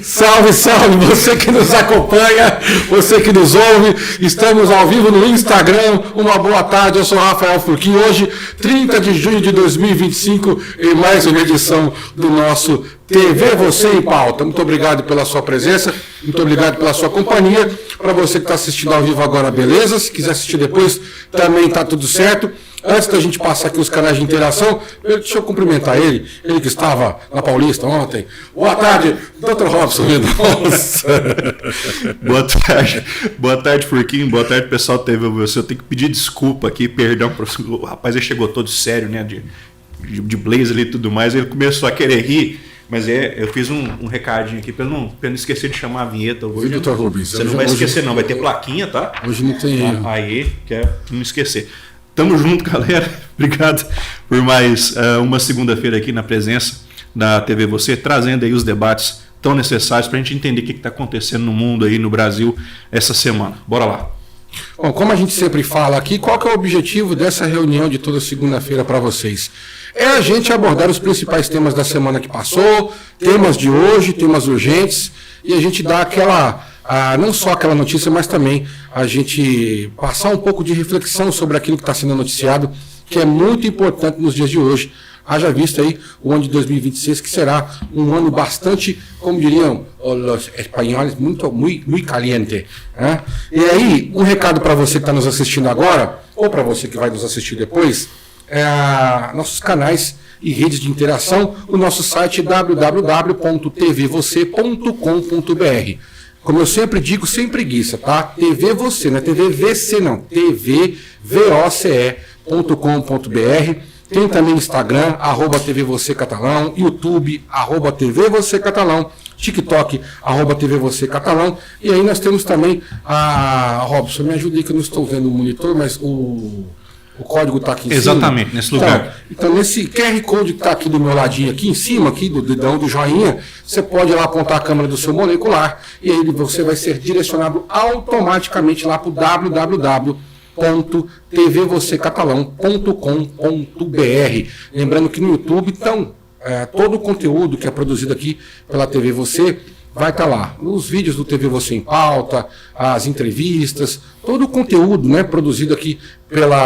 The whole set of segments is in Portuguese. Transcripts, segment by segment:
Salve, salve, você que nos acompanha, você que nos ouve, estamos ao vivo no Instagram, uma boa tarde, eu sou Rafael Furquim, hoje, 30 de junho de 2025, em mais uma edição do nosso TV Você em Pauta. Muito obrigado pela sua presença, muito obrigado pela sua companhia, para você que está assistindo ao vivo agora, beleza? Se quiser assistir depois, também está tudo certo. Antes da gente passar aqui os canais de interação, deixa eu cumprimentar ele que estava na Paulista ontem. Boa tarde, Dr. Robson Mendonça. Boa tarde, Furquinho, boa tarde, pessoal do TV Você. Eu tenho que pedir desculpa aqui, perdão, o rapaz ele chegou todo sério, né, de blazer e tudo mais, ele começou a querer rir, mas eu fiz um recadinho aqui para não esquecer de chamar a vinheta. Hoje, Dr. Rubens, você não vai esquecer não, vai ter plaquinha, tá? Hoje não tem erro. Aí, quer não esquecer. Tamo junto, galera. Obrigado por mais uma segunda-feira aqui na presença da TV Você, trazendo aí os debates tão necessários para a gente entender o que está acontecendo no mundo aí, no Brasil, essa semana. Bora lá. Bom, como a gente sempre fala aqui, qual que é o objetivo dessa reunião de toda segunda-feira para vocês? É a gente abordar os principais temas da semana que passou, temas de hoje, temas urgentes, e a gente dá não só aquela notícia, mas também a gente passar um pouco de reflexão sobre aquilo que está sendo noticiado, que é muito importante nos dias de hoje. Haja visto aí o ano de 2026, que será um ano bastante, como diriam os espanhóis, muito caliente. Né? E aí, um recado para você que está nos assistindo agora, ou para você que vai nos assistir depois, nossos canais e redes de interação, o nosso site www.tvvocê.com.br. Como eu sempre digo, sem preguiça, tá? TV Você, não é TV VC não, tvvoce.com.br. Tem também Instagram, @TV Você Catalão, YouTube, @TV Você Catalão, TikTok, @TV Você Catalão. E aí nós temos também Robson, me ajuda aí que eu não estou vendo o monitor, mas o código está aqui em cima. Exatamente, nesse lugar. Então, nesse QR Code que está aqui do meu ladinho, aqui em cima, aqui do dedão do joinha, você pode ir lá apontar a câmera do seu molecular e aí você vai ser direcionado automaticamente lá para o www.tvvocecatalão.com.br. Lembrando que no YouTube, então, todo o conteúdo que é produzido aqui pela TV Você vai estar lá. Os vídeos do TV Você em Pauta, as entrevistas, todo o conteúdo, né, produzido aqui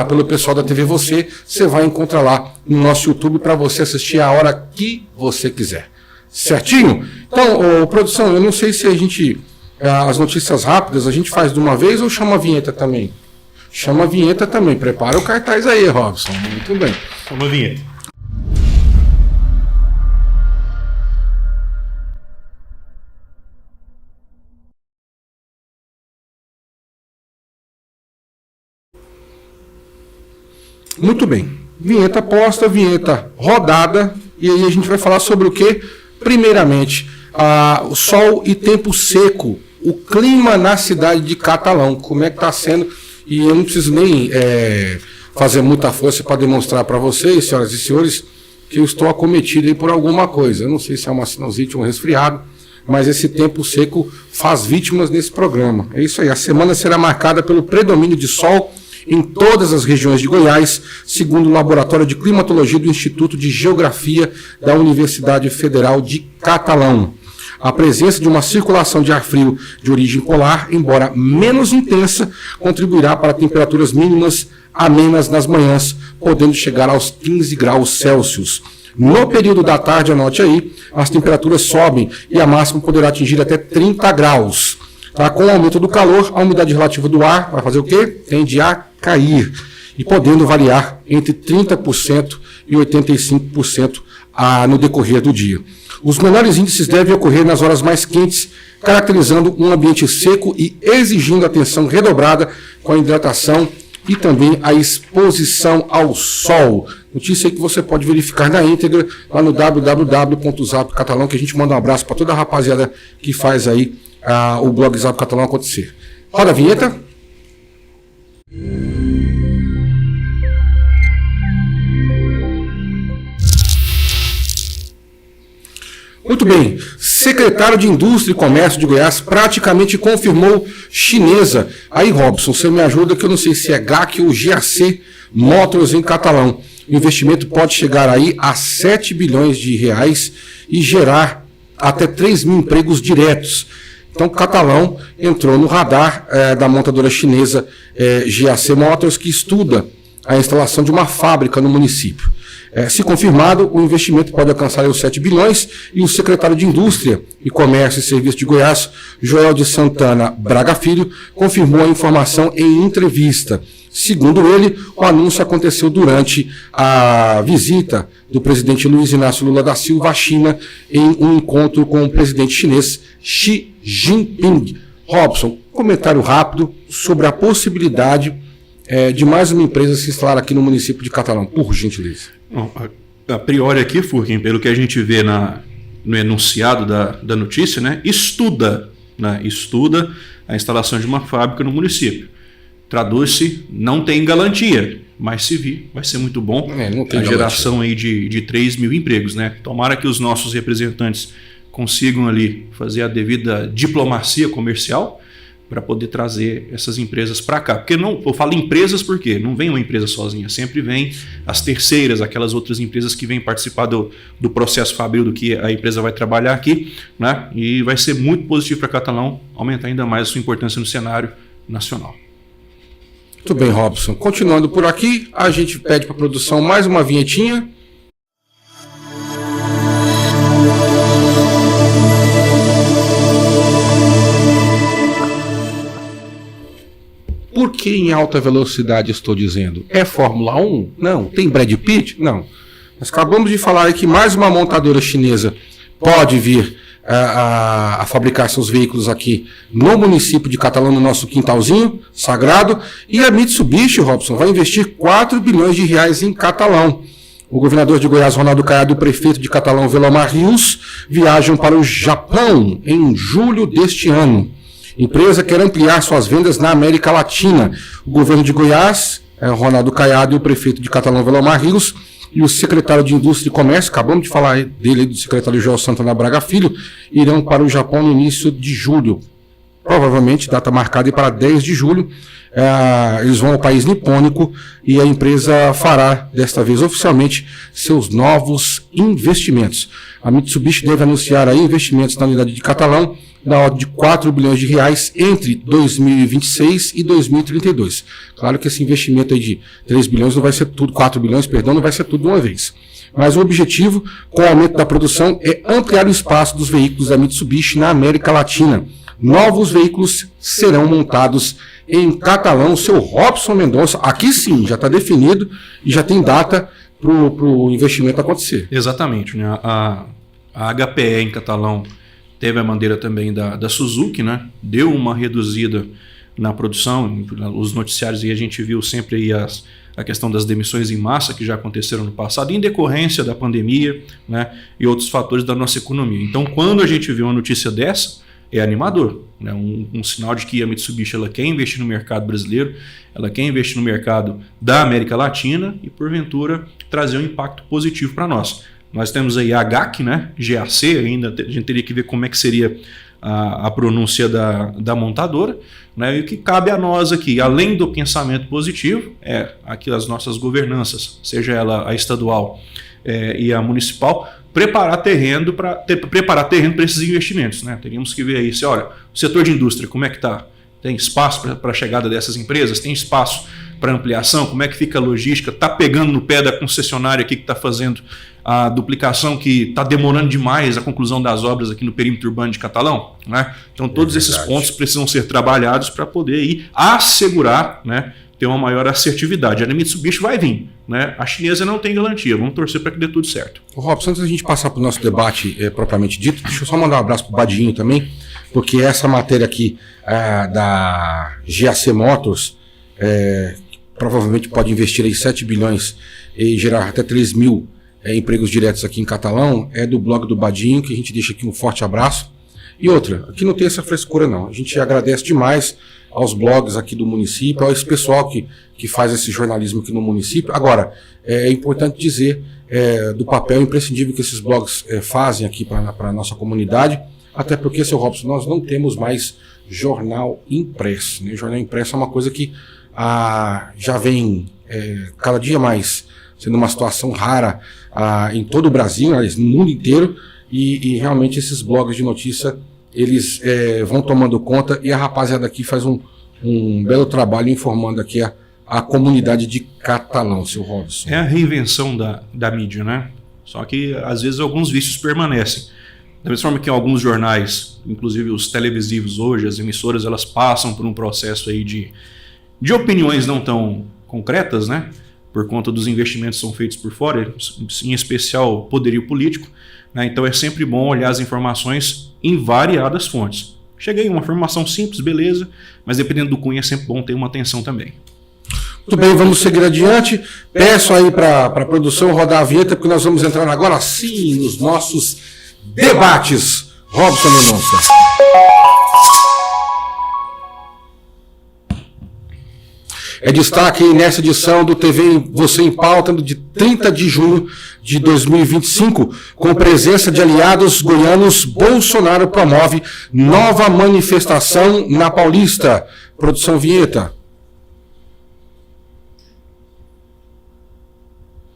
pelo pessoal da TV Você, você vai encontrar lá no nosso YouTube para você assistir a hora que você quiser. Certinho? Então, produção, eu não sei se a gente, as notícias rápidas, a gente faz de uma vez ou chama a vinheta também? Chama a vinheta também. Prepara o cartaz aí, Robson. Muito bem. Chama a vinheta. Muito bem. Vinheta posta, vinheta rodada. E aí a gente vai falar sobre o quê? Primeiramente, o sol e tempo seco. O clima na cidade de Catalão. Como é que está sendo? E eu não preciso nem fazer muita força para demonstrar para vocês, senhoras e senhores, que eu estou acometido aí por alguma coisa. Eu não sei se é uma sinusite ou um resfriado, mas esse tempo seco faz vítimas nesse programa. É isso aí. A semana será marcada pelo predomínio de sol em todas as regiões de Goiás, segundo o Laboratório de Climatologia do Instituto de Geografia da Universidade Federal de Catalão. A presença de uma circulação de ar frio de origem polar, embora menos intensa, contribuirá para temperaturas mínimas amenas nas manhãs, podendo chegar aos 15 graus Celsius. No período da tarde, anote aí, as temperaturas sobem e a máxima poderá atingir até 30 graus. Tá? Com o aumento do calor, a umidade relativa do ar vai fazer o quê? Tende a cair, e podendo variar entre 30% e 85% no decorrer do dia. Os menores índices devem ocorrer nas horas mais quentes, caracterizando um ambiente seco e exigindo atenção redobrada com a hidratação e também a exposição ao sol. Notícia que você pode verificar na íntegra lá no www.zap Catalão, que a gente manda um abraço para toda a rapaziada que faz aí o blog Zap Catalão acontecer. Roda a vinheta. Muito bem. Secretário de Indústria e Comércio de Goiás praticamente confirmou chinesa. Aí, Robson, você me ajuda que eu não sei se é GAC ou GAC Motors em catalão. O investimento pode chegar aí a 7 bilhões de reais e gerar até 3 mil empregos diretos. Então, Catalão entrou no radar da montadora chinesa GAC Motors, que estuda a instalação de uma fábrica no município. Se confirmado, o investimento pode alcançar os 7 bilhões e o secretário de Indústria e Comércio e Serviços de Goiás, Joel de Santana Braga Filho, confirmou a informação em entrevista. Segundo ele, o anúncio aconteceu durante a visita do presidente Luiz Inácio Lula da Silva à China em um encontro com o presidente chinês Xi Jinping. Robson, comentário rápido sobre a possibilidade de mais uma empresa se instalar aqui no município de Catalão, por gentileza. Bom, a priori aqui, Furquim, pelo que a gente vê no enunciado da notícia, né, estuda a instalação de uma fábrica no município. Traduz-se, não tem garantia, mas se vir, vai ser muito bom. Não tem a geração aí de 3 mil empregos, né? Tomara que os nossos representantes consigam ali fazer a devida diplomacia comercial para poder trazer essas empresas para cá. Porque eu falo empresas porque não vem uma empresa sozinha, sempre vem as terceiras, aquelas outras empresas que vêm participar do processo fabril do que a empresa vai trabalhar aqui, né? E vai ser muito positivo para Catalão, aumentar ainda mais a sua importância no cenário nacional. Muito bem, Robson. Continuando por aqui, a gente pede para a produção mais uma vinhetinha. Por que em alta velocidade estou dizendo? É Fórmula 1? Não. Tem Brad Pitt? Não. Nós acabamos de falar que mais uma montadora chinesa pode vir a fabricar seus veículos aqui no município de Catalão, no nosso quintalzinho sagrado, e a Mitsubishi, Robson, vai investir 4 bilhões de reais em Catalão. O governador de Goiás, Ronaldo Caiado, e o prefeito de Catalão, Velomar Rios, viajam para o Japão em julho deste ano. A empresa quer ampliar suas vendas na América Latina. O governo de Goiás, Ronaldo Caiado, e o prefeito de Catalão, Velomar Rios, e o secretário de Indústria e Comércio, acabamos de falar dele, do secretário Joel Santana Braga Filho, irão para o Japão no início de julho. Provavelmente, data marcada para 10 de julho. Eles vão ao país nipônico e a empresa fará, desta vez oficialmente, seus novos investimentos. A Mitsubishi deve anunciar aí investimentos na unidade de Catalão na ordem de 4 bilhões de reais entre 2026 e 2032. Claro que esse investimento aí de 3 bilhões não vai ser tudo, 4 bilhões, perdão, não vai ser tudo de uma vez. Mas o objetivo, com o aumento da produção, é ampliar o espaço dos veículos da Mitsubishi na América Latina. Novos veículos serão montados em Catalão. Seu Robson Mendonça, aqui sim, já está definido e já tem data para o investimento acontecer. Exatamente, né? A HPE em Catalão teve a bandeira também da Suzuki, né? Deu uma reduzida na produção, os noticiários, e a gente viu sempre aí a questão das demissões em massa que já aconteceram no passado, em decorrência da pandemia, né? E outros fatores da nossa economia. Então, quando a gente vê uma notícia dessa, é animador, né? Um sinal de que a Mitsubishi ela quer investir no mercado brasileiro, ela quer investir no mercado da América Latina e, porventura, trazer um impacto positivo para nós. Nós temos aí a GAC, né? GAC, ainda a gente teria que ver como é que seria a pronúncia da montadora, né? E o que cabe a nós aqui, além do pensamento positivo, é aqui as nossas governanças, seja ela a estadual e a municipal, preparar terreno para esses investimentos, né? Teríamos que ver aí, olha, o setor de indústria, como é que está? Tem espaço para a chegada dessas empresas? Tem espaço para ampliação? Como é que fica a logística? Está pegando no pé da concessionária aqui que está fazendo a duplicação, que está demorando demais a conclusão das obras aqui no perímetro urbano de Catalão, né? Então todos esses pontos precisam ser trabalhados para poder aí assegurar, né, ter uma maior assertividade. A Mitsubishi vai vir, né? A chinesa não tem garantia, vamos torcer para que dê tudo certo. Robson, antes da gente passar para o nosso debate propriamente dito, deixa eu só mandar um abraço para o Badinho também, porque essa matéria aqui da GAC Motors, provavelmente pode investir aí 7 bilhões e gerar até 3 mil empregos diretos aqui em Catalão, é do blog do Badinho, que a gente deixa aqui um forte abraço. E outra, aqui não tem essa frescura não, a gente agradece demais aos blogs aqui do município, a esse pessoal que faz esse jornalismo aqui no município. Agora, é importante dizer do papel imprescindível que esses blogs fazem aqui para a nossa comunidade, até porque, seu Robson, nós não temos mais jornal impresso, né? Jornal impresso é uma coisa que já vem cada dia mais sendo uma situação rara em todo o Brasil, no mundo inteiro, e realmente esses blogs de notícia, eles vão tomando conta, e a rapaziada aqui faz um belo trabalho informando aqui a comunidade de Catalão, seu Robson. É a reinvenção da mídia, né? Só que às vezes alguns vícios permanecem. Da mesma forma que alguns jornais, inclusive os televisivos hoje, as emissoras, elas passam por um processo aí de opiniões não tão concretas, né? Por conta dos investimentos que são feitos por fora, em especial o poderio político, né? Então é sempre bom olhar as informações em variadas fontes. Cheguei a uma informação simples, beleza, mas dependendo do cunho é sempre bom ter uma atenção também. Muito bem, vamos seguir adiante. Peço aí para a produção rodar a vinheta, porque nós vamos entrar agora sim nos nossos debates. Robson Mendonça. É destaque nessa edição do TV Você em Pauta, de 30 de junho de 2025, com presença de aliados goianos. Bolsonaro promove nova manifestação na Paulista. Produção vinheta.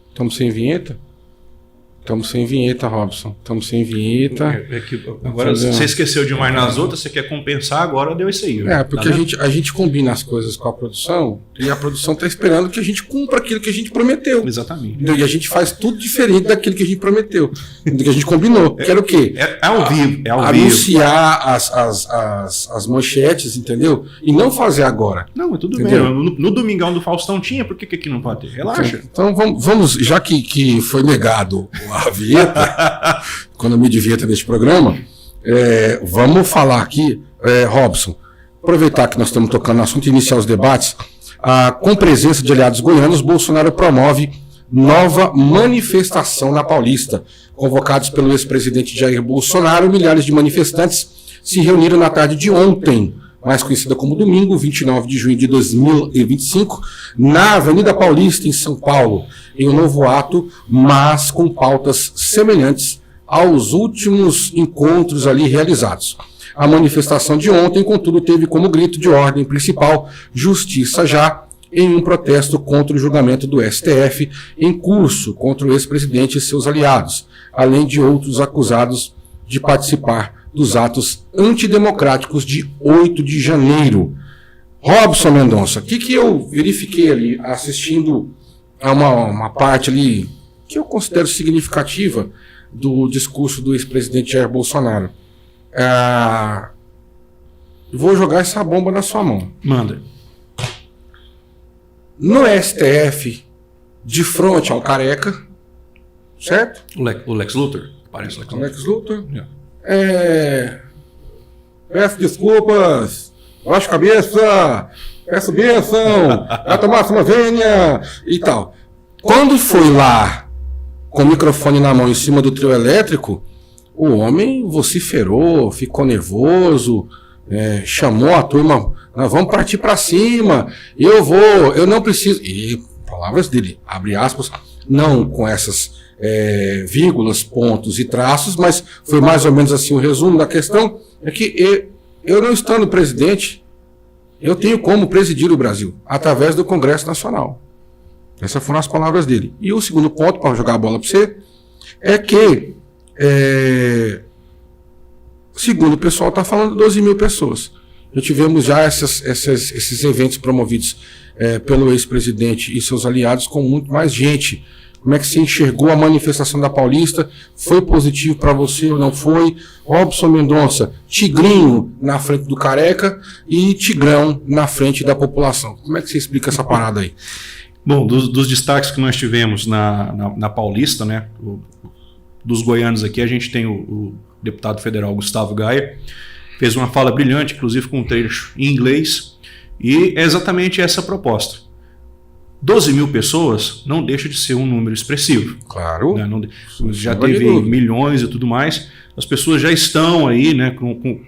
Estamos sem vinheta? Estamos sem vinheta, Robson. Estamos sem vinheta. Agora você esqueceu demais nas outras, você quer compensar, agora deu isso aí. Porque a gente combina as coisas com a produção, e a produção está esperando que a gente cumpra aquilo que a gente prometeu. Exatamente. E a gente faz tudo diferente daquilo que a gente prometeu, do que a gente combinou. Que era o quê? É ao vivo. Anunciar as manchetes, entendeu? E não fazer agora. Não, é tudo entendeu? Bem. No Domingão do Faustão tinha, por que aqui não pode ter? Relaxa. Então vamos, já que foi negado a vinheta, quando eu me divirta neste programa, vamos falar aqui, Robson, aproveitar que nós estamos tocando no assunto e iniciar os debates. Com presença de aliados goianos, Bolsonaro promove nova manifestação na Paulista. Convocados pelo ex-presidente Jair Bolsonaro, milhares de manifestantes se reuniram na tarde de ontem, mais conhecida como domingo, 29 de junho de 2025, na Avenida Paulista, em São Paulo, em um novo ato, mas com pautas semelhantes aos últimos encontros ali realizados. A manifestação de ontem, contudo, teve como grito de ordem principal "Justiça já", em um protesto contra o julgamento do STF em curso contra o ex-presidente e seus aliados, além de outros acusados de participar dos atos antidemocráticos de 8 de janeiro. Robson Mendonça, o que eu verifiquei ali, assistindo a uma parte ali que eu considero significativa do discurso do ex-presidente Jair Bolsonaro. Vou jogar essa bomba na sua mão. Manda. No STF, de frente ao Careca, certo? O Lex Luthor? Parece o Lex Luthor. Peço desculpas, baixa a cabeça, peço bênção, vai tomar uma vênia e tal. Quando foi lá com o microfone na mão em cima do trio elétrico, o homem vociferou, ficou nervoso, chamou a turma, nós vamos partir para cima, eu não preciso, e palavras dele, abre aspas, não com essas vírgulas, pontos e traços, mas foi mais ou menos assim o resumo da questão, é que eu não estando presidente, eu tenho como presidir o Brasil, através do Congresso Nacional. Essas foram as palavras dele. E o segundo ponto, para jogar a bola para você, é que, segundo o pessoal está falando, 12 mil pessoas. Já tivemos já esses eventos promovidos pelo ex-presidente e seus aliados com muito mais gente. Como é que você enxergou a manifestação da Paulista? Foi positivo para você ou não foi? Robson Mendonça, Tigrinho na frente do Careca e Tigrão na frente da população. Como é que você explica essa parada aí? Bom, dos destaques que nós tivemos na Paulista, né, dos goianos aqui, a gente tem o deputado federal Gustavo Gaia, fez uma fala brilhante, inclusive com um trecho em inglês, e é exatamente essa a proposta. 12 mil pessoas não deixa de ser um número expressivo. Claro. Né? Já teve milhões e tudo mais. As pessoas já estão aí, né,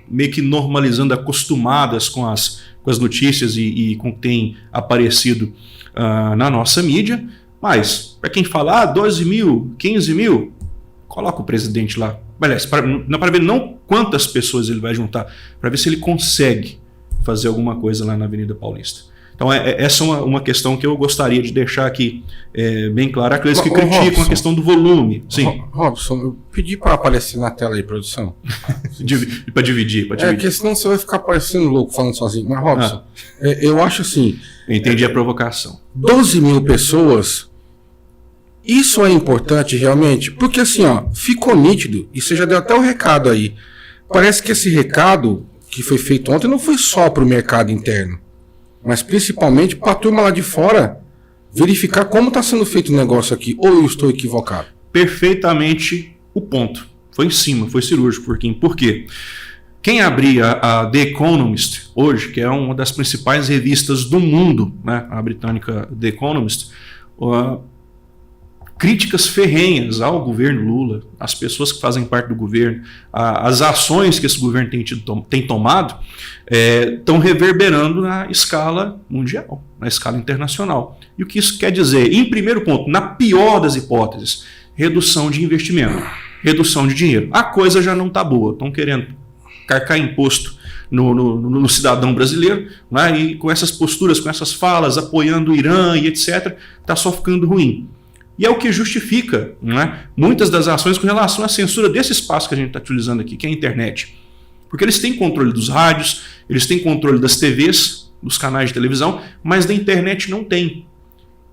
meio que normalizando, acostumadas com as notícias e com o que tem aparecido na nossa mídia. Mas, para quem fala, 12 mil, 15 mil, coloca o presidente lá. Aliás, para ver não quantas pessoas ele vai juntar, para ver se ele consegue fazer alguma coisa lá na Avenida Paulista. Então, essa é uma questão que eu gostaria de deixar aqui bem clara. Aqueles que criticam Robson, a questão do volume. Sim. Robson, eu pedi para aparecer na tela aí, produção. Para dividir. Porque senão você vai ficar parecendo louco falando sozinho. Mas, Robson, eu acho assim... Eu entendi a provocação. 12 mil pessoas, isso é importante realmente? Porque assim, ficou nítido, e você já deu até o recado aí. Parece que esse recado que foi feito ontem não foi só para o mercado interno, mas principalmente para a turma lá de fora verificar como está sendo feito o negócio aqui. Ou eu estou equivocado? Perfeitamente o ponto. Foi em cima, foi cirúrgico. Por quê? Quem abria a The Economist hoje, que é uma das principais revistas do mundo, né, a britânica The Economist, críticas ferrenhas ao governo Lula, às pessoas que fazem parte do governo, as ações que esse governo tem tomado, estão reverberando na escala mundial, na escala internacional. E o que isso quer dizer? Em primeiro ponto, na pior das hipóteses, redução de investimento, redução de dinheiro. A coisa já não está boa, estão querendo carcar imposto no cidadão brasileiro, né? E com essas posturas, com essas falas, apoiando o Irã e etc., está só ficando ruim. E é o que justifica, né, muitas das ações com relação à censura desse espaço que a gente está utilizando aqui, que é a internet. Porque eles têm controle dos rádios, eles têm controle das TVs, dos canais de televisão, mas da internet não tem.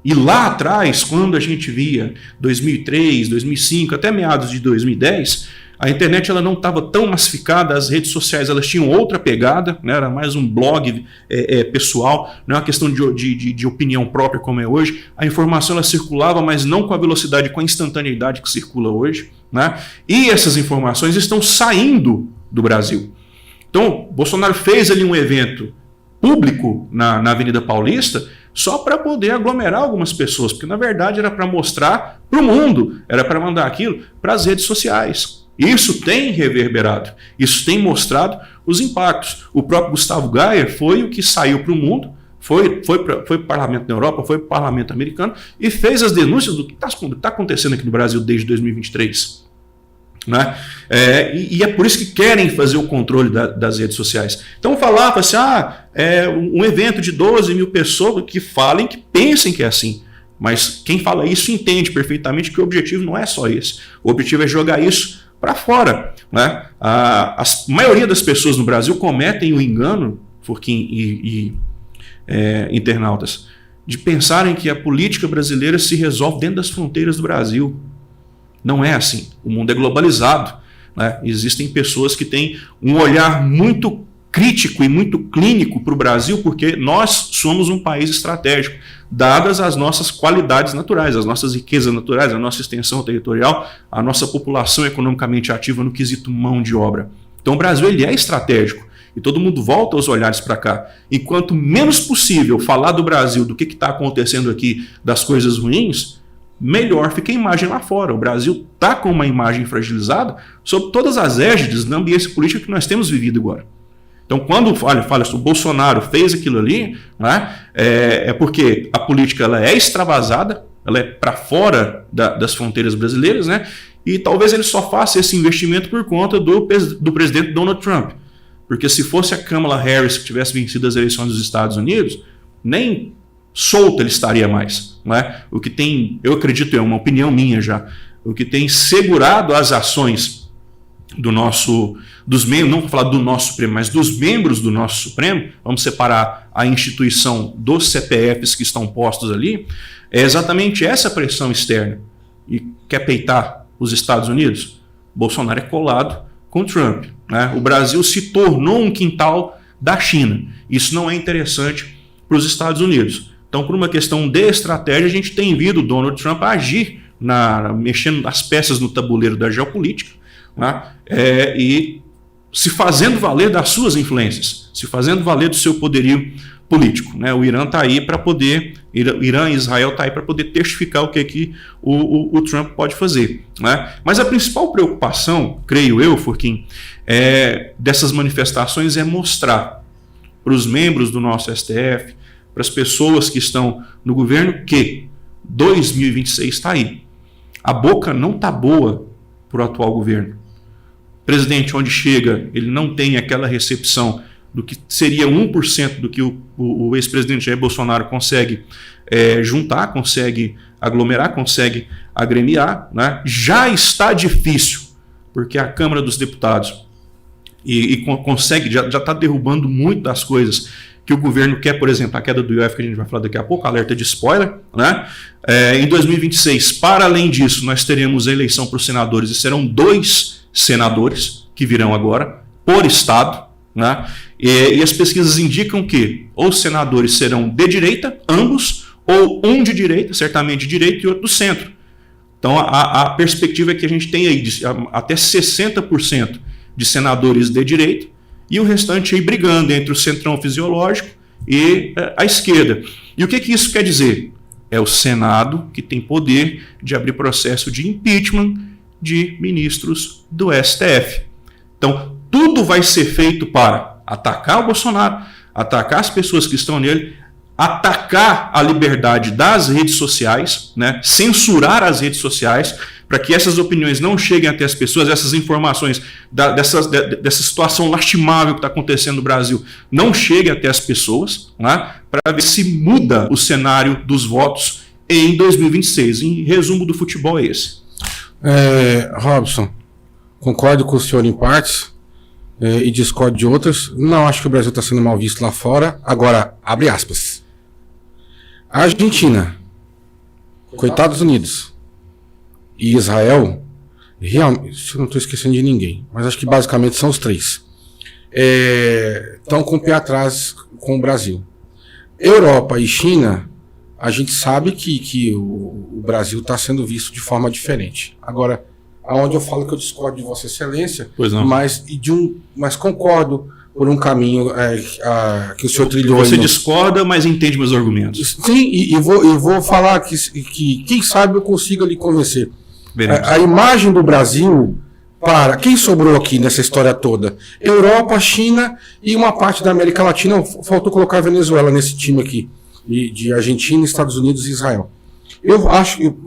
E lá atrás, quando a gente via 2003, 2005, até meados de 2010, a internet ela não estava tão massificada, as redes sociais elas tinham outra pegada, né, era mais um blog pessoal, não é uma questão de opinião própria como é hoje. A informação ela circulava, mas não com a velocidade, com a instantaneidade que circula hoje, né? E essas informações estão saindo do Brasil. Então, Bolsonaro fez ali um evento público na Avenida Paulista só para poder aglomerar algumas pessoas, porque na verdade era para mostrar para o mundo, era para mandar aquilo para as redes sociais. Isso tem reverberado, isso tem mostrado os impactos. O próprio Gustavo Gayer foi o que saiu para o mundo, foi para o parlamento da Europa, foi para o parlamento americano e fez as denúncias do que está acontecendo aqui no Brasil desde 2023. Né? E é por isso que querem fazer o controle das redes sociais. Então falava assim, um evento de 12 mil pessoas que falem, que pensem que é assim. Mas quem fala isso entende perfeitamente que o objetivo não é só esse. O objetivo é jogar isso para fora. Né? A maioria das pessoas no Brasil cometem o engano, Furquim e internautas, de pensarem que a política brasileira se resolve dentro das fronteiras do Brasil. Não é assim. O mundo é globalizado. Né? Existem pessoas que têm um olhar muito crítico e muito clínico para o Brasil, porque nós somos um país estratégico, dadas as nossas qualidades naturais, as nossas riquezas naturais, a nossa extensão territorial, a nossa população economicamente ativa no quesito mão de obra. Então o Brasil ele é estratégico e todo mundo volta os olhares para cá. E quanto menos possível falar do Brasil, do que está acontecendo aqui, das coisas ruins, melhor fica a imagem lá fora. O Brasil está com uma imagem fragilizada sob todas as égides da ambiência política que nós temos vivido agora. Então, quando fala se o Bolsonaro fez aquilo ali, né, é porque a política ela é extravasada, ela é para fora das fronteiras brasileiras, né, e talvez ele só faça esse investimento por conta do presidente Donald Trump. Porque se fosse a Kamala Harris que tivesse vencido as eleições dos Estados Unidos, nem solta ele estaria mais. Né? O que tem, eu acredito, é uma opinião minha já, o que tem segurado as ações dos membros, não vou falar do nosso Supremo, mas dos membros do nosso Supremo, vamos separar a instituição dos CPFs que estão postos ali, é exatamente essa pressão externa. E quer peitar os Estados Unidos? Bolsonaro é colado com Trump. Né? O Brasil se tornou um quintal da China. Isso não é interessante para os Estados Unidos. Então, por uma questão de estratégia, a gente tem visto o Donald Trump agir, mexendo as peças no tabuleiro da geopolítica, né? E se fazendo valer das suas influências, se fazendo valer do seu poderio político. Né? O Irã está aí para poder, Irã e Israel está aí para poder testificar o que o Trump pode fazer. Né? Mas a principal preocupação, creio eu, Furquim, dessas manifestações é mostrar para os membros do nosso STF, para as pessoas que estão no governo, que 2026 está aí. A boca não está boa para o atual governo. O presidente, onde chega, ele não tem aquela recepção do que seria 1% do que o ex-presidente Jair Bolsonaro consegue juntar, consegue aglomerar, consegue agremiar, né? Já está difícil, porque a Câmara dos Deputados consegue, já está derrubando muito das coisas que o governo quer, por exemplo, a queda do IOF, que a gente vai falar daqui a pouco, alerta de spoiler, né? Em 2026, para além disso, nós teremos a eleição para os senadores, e serão 2 senadores que virão agora, por estado, né? E as pesquisas indicam que os senadores serão de direita, ambos, ou um de direita, certamente de direita, e outro do centro. Então a perspectiva é que a gente tem aí até 60% de senadores de direita, e o restante aí brigando entre o centrão fisiológico e a esquerda. E o que isso quer dizer? É o Senado que tem poder de abrir processo de impeachment de ministros do STF. Então, tudo vai ser feito para atacar o Bolsonaro, atacar as pessoas que estão nele, atacar a liberdade das redes sociais, né? Censurar as redes sociais, para que essas opiniões não cheguem até as pessoas, essas informações dessa situação lastimável que está acontecendo no Brasil não cheguem até as pessoas, né? Para ver se muda o cenário dos votos em 2026. Em resumo do futebol é esse. Robson, concordo com o senhor em partes e discordo de outras. Não acho que o Brasil está sendo mal visto lá fora. Agora, abre aspas. A Argentina, Estados Unidos e Israel, realmente, eu não estou esquecendo de ninguém, mas acho que basicamente são os 3. Estão com o pé atrás com o Brasil. Europa e China, a gente sabe que o Brasil está sendo visto de forma diferente. Agora, aonde eu falo que eu discordo de Vossa Excelência, mas concordo por um caminho que o senhor trilhou. Você discorda, mas entende meus argumentos. Sim, e vou falar que quem sabe eu consiga lhe convencer. A imagem do Brasil, para quem sobrou aqui nessa história toda? Europa, China e uma parte da América Latina. Faltou colocar a Venezuela nesse time aqui, de Argentina, Estados Unidos e Israel. Eu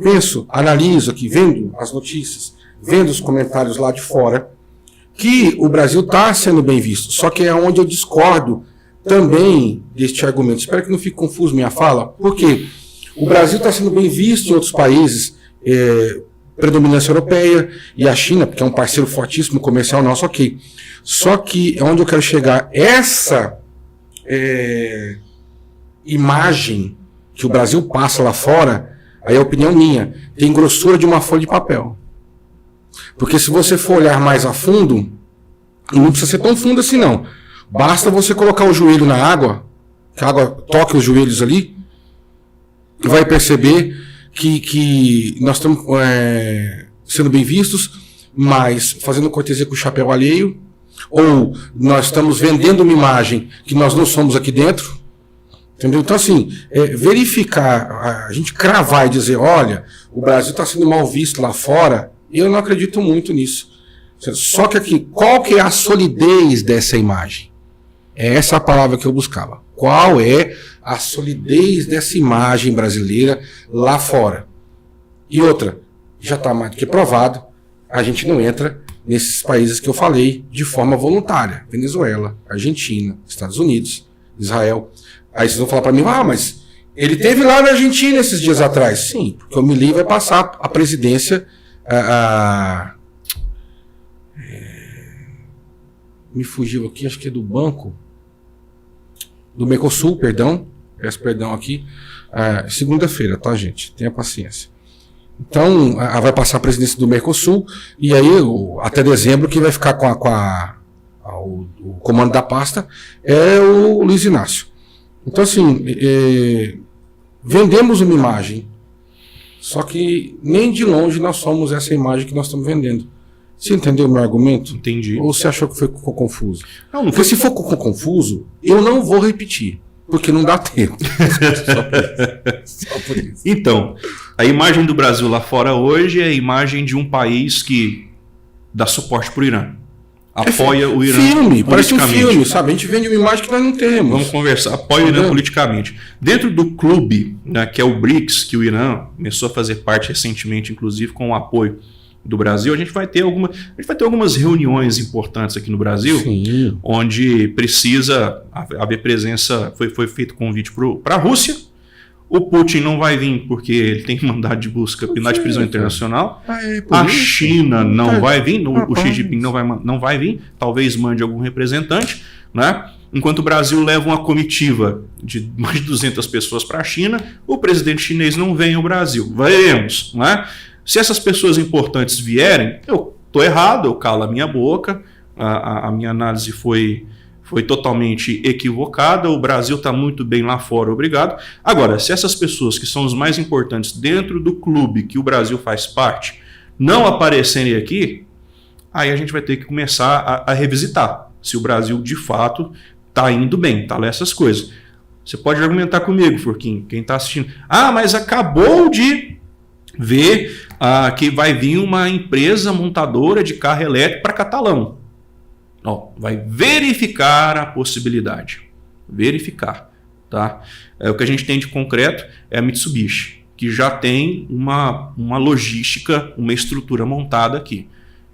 penso, analiso aqui, vendo as notícias, vendo os comentários lá de fora, que o Brasil está sendo bem visto. Só que é onde eu discordo também deste argumento. Espero que não fique confuso minha fala, porque o Brasil está sendo bem visto em outros países, predominância europeia, e a China, porque é um parceiro fortíssimo comercial nosso, ok. Só que é onde eu quero chegar. Essa imagem que o Brasil passa lá fora, aí é a opinião minha, tem grossura de uma folha de papel. Porque se você for olhar mais a fundo, e não precisa ser tão fundo assim não, basta você colocar o joelho na água, que a água toque os joelhos ali, e vai perceber que nós estamos sendo bem vistos, mas fazendo cortesia com o chapéu alheio, ou nós estamos vendendo uma imagem que nós não somos aqui dentro. Entendeu? Então, assim, verificar, a gente cravar e dizer, olha, o Brasil está sendo mal visto lá fora, eu não acredito muito nisso. Só que aqui, qual que é a solidez dessa imagem? É essa a palavra que eu buscava. Qual é a solidez dessa imagem brasileira lá fora? E outra, já está mais do que provado, a gente não entra nesses países que eu falei de forma voluntária. Venezuela, Argentina, Estados Unidos, Israel. Aí vocês vão falar para mim, mas ele esteve lá na Argentina esses dias atrás. Sim, porque o Milei vai passar a presidência me fugiu aqui, acho que é do banco do Mercosul, peço perdão aqui, segunda-feira, tá, gente? Tenha paciência. Então, vai passar a presidência do Mercosul, e aí, até dezembro, quem vai ficar com o comando da pasta é o Luiz Inácio. Então, assim, vendemos uma imagem, só que nem de longe nós somos essa imagem que nós estamos vendendo. Você entendeu o meu argumento? Entendi. Ou você achou que ficou confuso? Não porque se for confuso, eu não vou repetir, porque não dá tempo. Só por isso. Então, a imagem do Brasil lá fora hoje é a imagem de um país que dá suporte para o Irã. Apoia o Irã politicamente. Parece um filme, sabe? A gente vende uma imagem que nós não temos. Vamos conversar. Apoia o Irã politicamente. Dentro do clube, né, que é o BRICS, que o Irã começou a fazer parte recentemente, inclusive com o apoio do Brasil, a gente vai ter algumas reuniões importantes aqui no Brasil, sim, onde precisa haver presença. Foi feito convite para a Rússia. O Putin não vai vir porque ele tem mandado de busca de prisão internacional. A China não vai vir, o Xi Jinping não vai vir, talvez mande algum representante, né? Enquanto o Brasil leva uma comitiva de mais de 200 pessoas para a China, o presidente chinês não vem ao Brasil. Veremos, né? Se essas pessoas importantes vierem, eu estou errado, eu calo a minha boca, a minha análise foi totalmente equivocada, o Brasil está muito bem lá fora, obrigado. Agora, se essas pessoas que são os mais importantes dentro do clube que o Brasil faz parte, não aparecerem aqui, aí a gente vai ter que começar a revisitar se o Brasil de fato está indo bem, tá lá essas coisas. Você pode argumentar comigo, Furquinho, quem está assistindo. Mas acabou de ver que vai vir uma empresa montadora de carro elétrico para Catalão. Vai verificar a possibilidade. Verificar. Tá? O que a gente tem de concreto é a Mitsubishi, que já tem uma logística, uma estrutura montada aqui.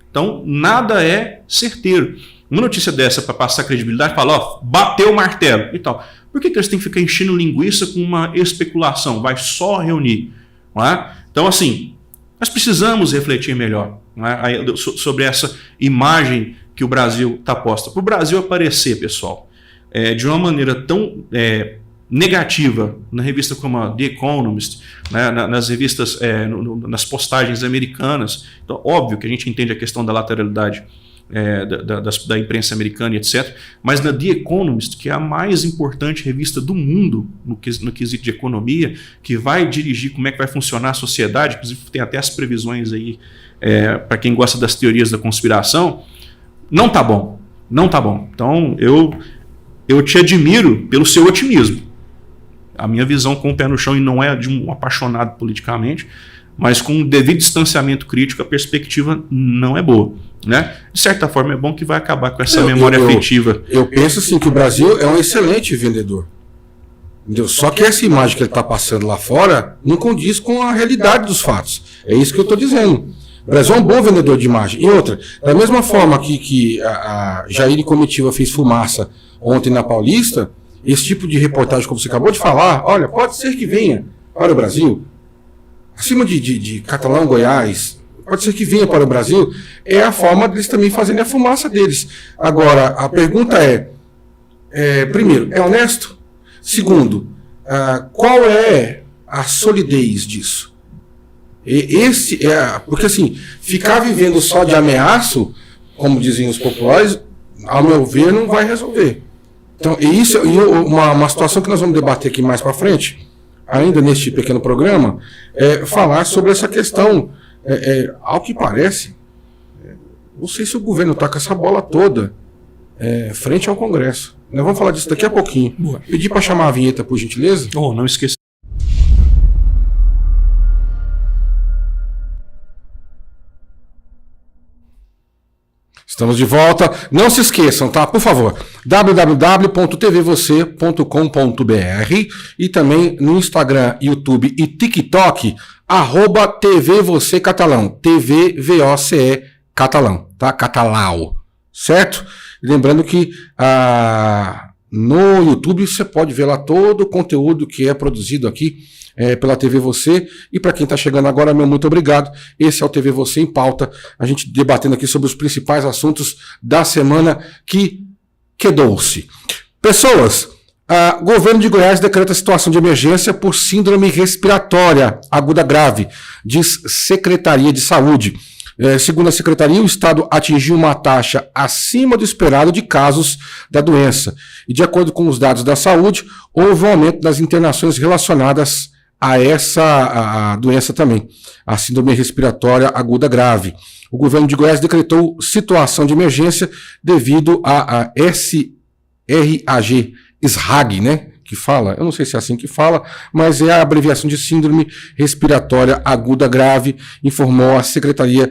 Então, nada é certeiro. Uma notícia dessa para passar credibilidade, fala, bateu o martelo e tal. Por que eles têm que ficar enchendo linguiça com uma especulação? Vai só reunir. Não é? Então, assim, nós precisamos refletir melhor, não é? Sobre essa imagem que o Brasil está posta. Para o Brasil aparecer, pessoal, de uma maneira tão negativa na revista como a The Economist, né, nas revistas, nas postagens americanas. Então, óbvio que a gente entende a questão da lateralidade da imprensa americana e etc. Mas na The Economist, que é a mais importante revista do mundo no quesito de economia, que vai dirigir como é que vai funcionar a sociedade, inclusive tem até as previsões aí para quem gosta das teorias da conspiração, não tá bom. Não tá bom. Então eu te admiro pelo seu otimismo. A minha visão com o pé no chão, e não é de um apaixonado politicamente, mas com um devido distanciamento crítico, a perspectiva não é boa. Né? De certa forma, é bom que vai acabar com essa memória afetiva. Eu penso assim que o Brasil é um excelente vendedor. Entendeu? Só que essa imagem que ele está passando lá fora não condiz com a realidade dos fatos. É isso que eu estou dizendo. O Brasil é um bom vendedor de imagem. E outra, da mesma forma que a Jair e comitiva fez fumaça ontem na Paulista, esse tipo de reportagem, como você acabou de falar, olha, pode ser que venha para o Brasil, acima de Catalão, Goiás, pode ser que venha para o Brasil, é a forma deles também fazerem a fumaça deles. Agora, a pergunta primeiro, é honesto? Segundo, qual é a solidez disso? Porque assim, ficar vivendo só de ameaço, como dizem os populares, ao meu ver, não vai resolver. Então, isso é uma situação que nós vamos debater aqui mais para frente, ainda neste pequeno programa, falar sobre essa questão, ao que parece, não sei se o governo está com essa bola toda frente ao Congresso. Nós vamos falar disso daqui a pouquinho. Boa. Pedir para chamar a vinheta, por gentileza. Não esqueça. Estamos de volta. Não se esqueçam, tá? Por favor, www.tvvocê.com.br e também no Instagram, YouTube e TikTok, @TVVocêCatalão, TVVOCE Catalão, tá? Catalau, certo? Lembrando que no YouTube você pode ver lá todo o conteúdo que é produzido aqui pela TV Você. E para quem está chegando agora, meu muito obrigado. Esse é o TV Você em Pauta, a gente debatendo aqui sobre os principais assuntos da semana que quedou-se. Pessoas, o governo de Goiás decreta situação de emergência por síndrome respiratória aguda grave, diz Secretaria de Saúde. Segundo a Secretaria, o Estado atingiu uma taxa acima do esperado de casos da doença. E de acordo com os dados da saúde, houve um aumento das internações relacionadas a essa doença também, a síndrome respiratória aguda grave. O governo de Goiás decretou situação de emergência devido a SRAG, né? Que fala, eu não sei se é assim que fala, mas é a abreviação de síndrome respiratória aguda grave, informou a Secretaria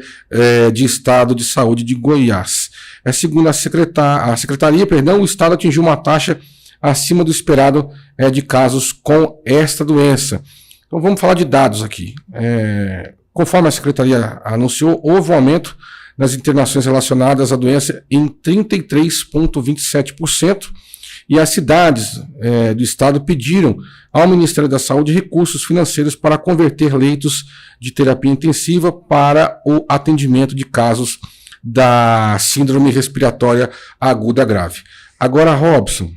de Estado de Saúde de Goiás. Segundo a Secretaria, o Estado atingiu uma taxa acima do esperado de casos com esta doença. Então vamos falar de dados aqui. conforme a Secretaria anunciou, houve um aumento nas internações relacionadas à doença em 33,27%, e as cidades do estado pediram ao Ministério da Saúde recursos financeiros para converter leitos de terapia intensiva para o atendimento de casos da síndrome respiratória aguda grave. Agora, Robson,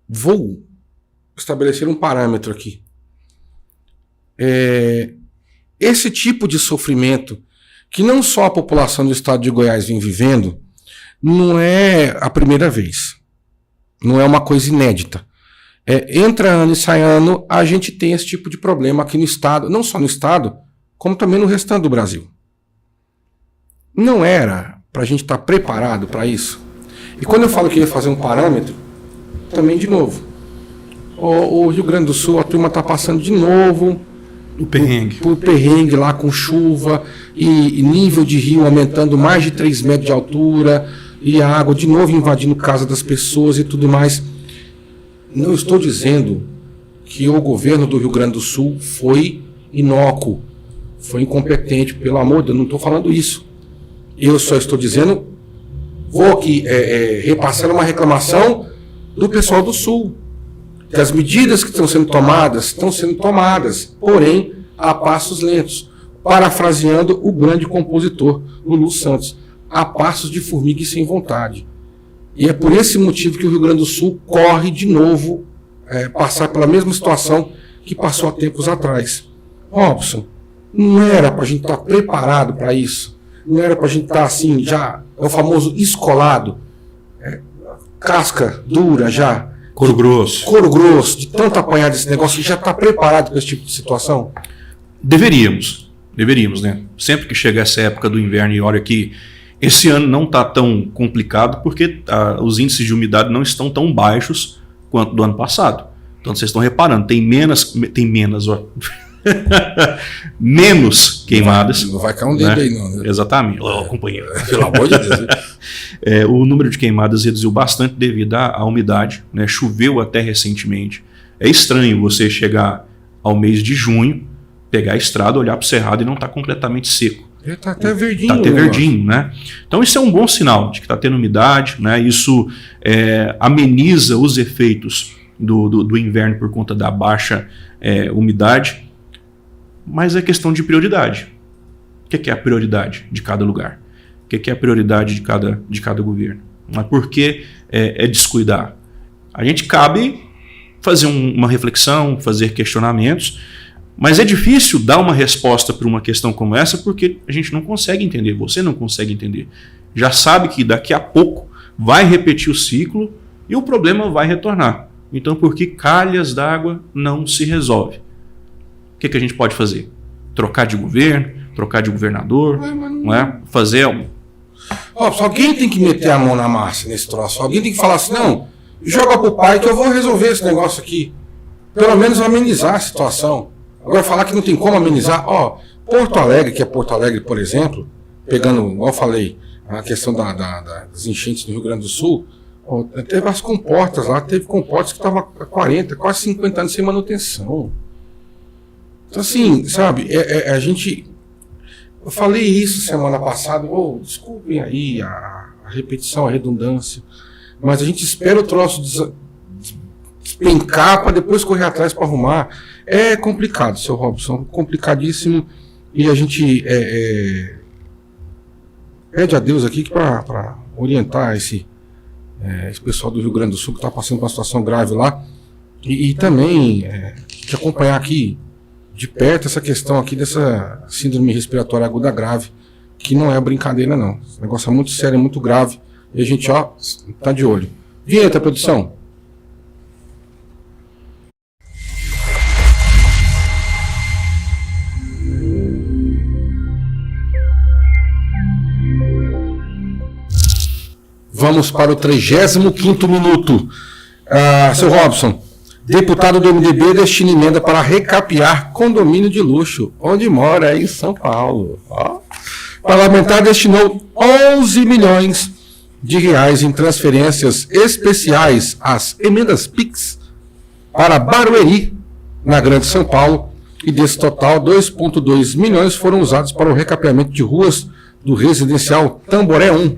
vou estabelecer um parâmetro aqui. Esse tipo de sofrimento que não só a população do estado de Goiás vem vivendo, não é a primeira vez. Não é uma coisa inédita. Entra ano e sai ano, a gente tem esse tipo de problema aqui no estado, não só no estado, como também no restante do Brasil. Não era para a gente estar preparado para isso? E quando eu falo que ia fazer um parâmetro, também de novo, o Rio Grande do Sul, a turma está passando de novo o perrengue lá com chuva e nível de rio aumentando mais de 3 metros de altura, e a água de novo invadindo casa das pessoas e tudo mais. Não estou dizendo que o governo do Rio Grande do Sul foi inócuo, foi incompetente, pelo amor de Deus, não estou falando isso. Eu só estou dizendo, vou aqui repassar uma reclamação do pessoal do Sul, que as medidas que estão sendo tomadas, porém a passos lentos, parafraseando o grande compositor Lulu Santos, a passos de formiga e sem vontade. E é por esse motivo que o Rio Grande do Sul corre de novo passar pela mesma situação que passou há tempos atrás. Robson, não era para a gente estar preparado para isso? Não era para a gente estar assim, já, é o famoso escolado, casca dura já, couro grosso, de tanto apanhar desse negócio, já está preparado para esse tipo de situação? Deveríamos, né? Sempre que chega essa época do inverno, e olha que esse ano não está tão complicado porque os índices de umidade não estão tão baixos quanto do ano passado. Então vocês estão reparando, tem menos menos queimadas. Não vai cair um dedo, né? Aí não, né? Exatamente, companheiro. Pelo amor de Deus. O número de queimadas reduziu bastante devido à umidade, né? Choveu até recentemente. É estranho você chegar ao mês de junho, pegar a estrada, olhar para o cerrado e não está completamente seco. Está até verdinho. Está até verdinho, né? Então isso é um bom sinal de que está tendo umidade, né? Isso ameniza os efeitos do inverno por conta da baixa umidade, mas é questão de prioridade. O que é a prioridade de cada lugar? O que é a prioridade de cada governo? Mas por que descuidar? A gente cabe fazer uma reflexão, fazer questionamentos, mas é difícil dar uma resposta para uma questão como essa porque a gente não consegue entender, você não consegue entender. Já sabe que daqui a pouco vai repetir o ciclo e o problema vai retornar. Então, por que calhas d'água não se resolve? O que a gente pode fazer? Trocar de governo, trocar de governador, não é? Fazer... Alguém tem que meter a mão na massa nesse troço. Alguém tem que falar assim, não, joga pro pai que eu vou resolver esse negócio aqui. Pelo menos amenizar a situação. Agora, falar que não tem como amenizar, Porto Alegre, que é Porto Alegre, por exemplo, pegando, igual eu falei, a questão das enchentes do Rio Grande do Sul, teve as comportas lá, teve comportas que estavam há 40, quase 50 anos sem manutenção. Então, assim, sabe, a gente... Eu falei isso semana passada, desculpem aí a repetição, a redundância, mas a gente espera o troço despencar para depois correr atrás para arrumar. É complicado, seu Robson, complicadíssimo, e a gente pede a Deus aqui para orientar esse pessoal do Rio Grande do Sul que está passando por uma situação grave lá, e também de acompanhar aqui de perto essa questão aqui dessa síndrome respiratória aguda grave, que não é brincadeira não, esse negócio é muito sério, é muito grave, e a gente tá de olho. Vinheta, produção. Vamos para o 35º minuto. Seu Robson, deputado do MDB destina emenda para recapear condomínio de luxo, onde mora em São Paulo. Parlamentar destinou 11 milhões de reais em transferências especiais, as emendas PIX, para Barueri, na Grande São Paulo, e desse total, 2,2 milhões foram usados para o recapeamento de ruas do residencial Tamboré 1.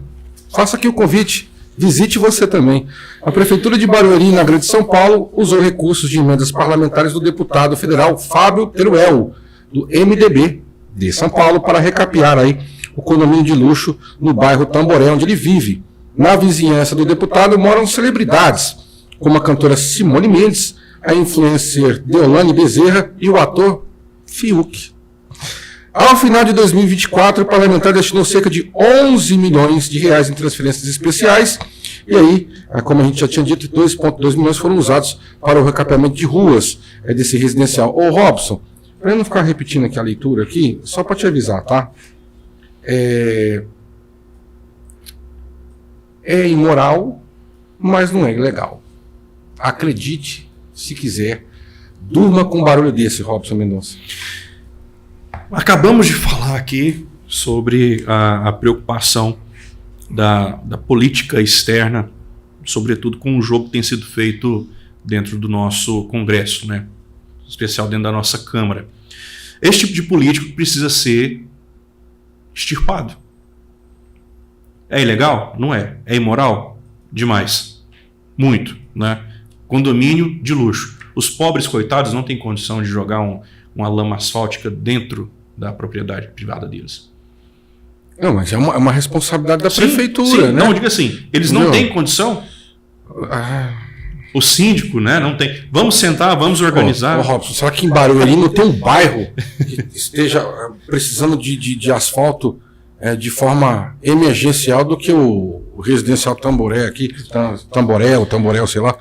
Faça aqui o convite, visite você também. A Prefeitura de Barueri, na Grande São Paulo, usou recursos de emendas parlamentares do deputado federal Fábio Teruel, do MDB de São Paulo, para recapear aí o condomínio de luxo no bairro Tamboré, onde ele vive. Na vizinhança do deputado moram celebridades, como a cantora Simone Mendes, a influencer Deolane Bezerra e o ator Fiuk. Ao final de 2024, o parlamentar destinou cerca de 11 milhões de reais em transferências especiais, e aí, como a gente já tinha dito, 2,2 milhões foram usados para o recapeamento de ruas desse residencial. Ô Robson, para eu não ficar repetindo aqui a leitura aqui, só para te avisar, tá? É imoral, mas não é ilegal. Acredite, se quiser, durma com um barulho desse, Robson Mendonça. Acabamos de falar aqui sobre a preocupação da política externa, sobretudo com o jogo que tem sido feito dentro do nosso Congresso, né? Em especial dentro da nossa Câmara. Esse tipo de político precisa ser extirpado. É ilegal? Não é. É imoral? Demais. Muito, né? Condomínio de luxo. Os pobres coitados não têm condição de jogar uma lama asfáltica dentro da propriedade privada deles. Não, mas é uma responsabilidade da prefeitura, sim. né? Não, diga assim, eles não têm condição. O síndico, né, não tem. Vamos sentar, vamos organizar. Robson, será que em Barueri não tem um bairro que esteja precisando de asfalto de forma emergencial do que o residencial Tamboré aqui, Tamboré, sei lá,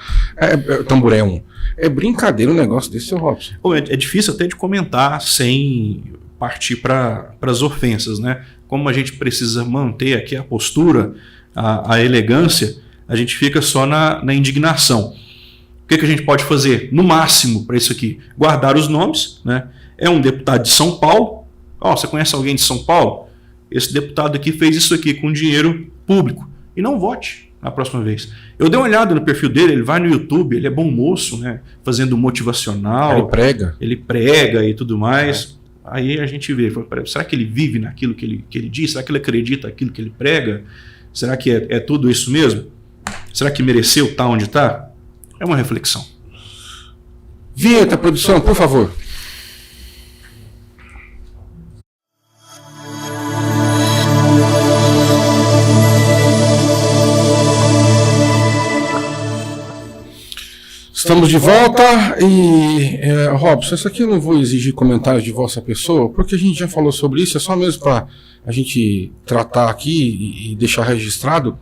Tamboré 1. É brincadeira um negócio desse, seu Robson. É difícil até de comentar sem partir para as ofensas, né? Como a gente precisa manter aqui a postura, a elegância, a gente fica só na indignação. O que a gente pode fazer? No máximo para isso aqui, guardar os nomes, né? É um deputado de São Paulo. Você conhece alguém de São Paulo? Esse deputado aqui fez isso aqui com dinheiro público. E não vote na próxima vez. Eu dei uma olhada no perfil dele, ele vai no YouTube, ele é bom moço, né? Fazendo motivacional. Ele prega e tudo mais. Aí a gente vê, será que ele vive naquilo que ele diz? Será que ele acredita naquilo que ele prega? Será que é tudo isso mesmo? Será que mereceu estar onde está? É uma reflexão. Vinheta, produção, por favor. Estamos de volta e, Robson, isso aqui eu não vou exigir comentários de vossa pessoa, porque a gente já falou sobre isso, é só mesmo para a gente tratar aqui e deixar registrado,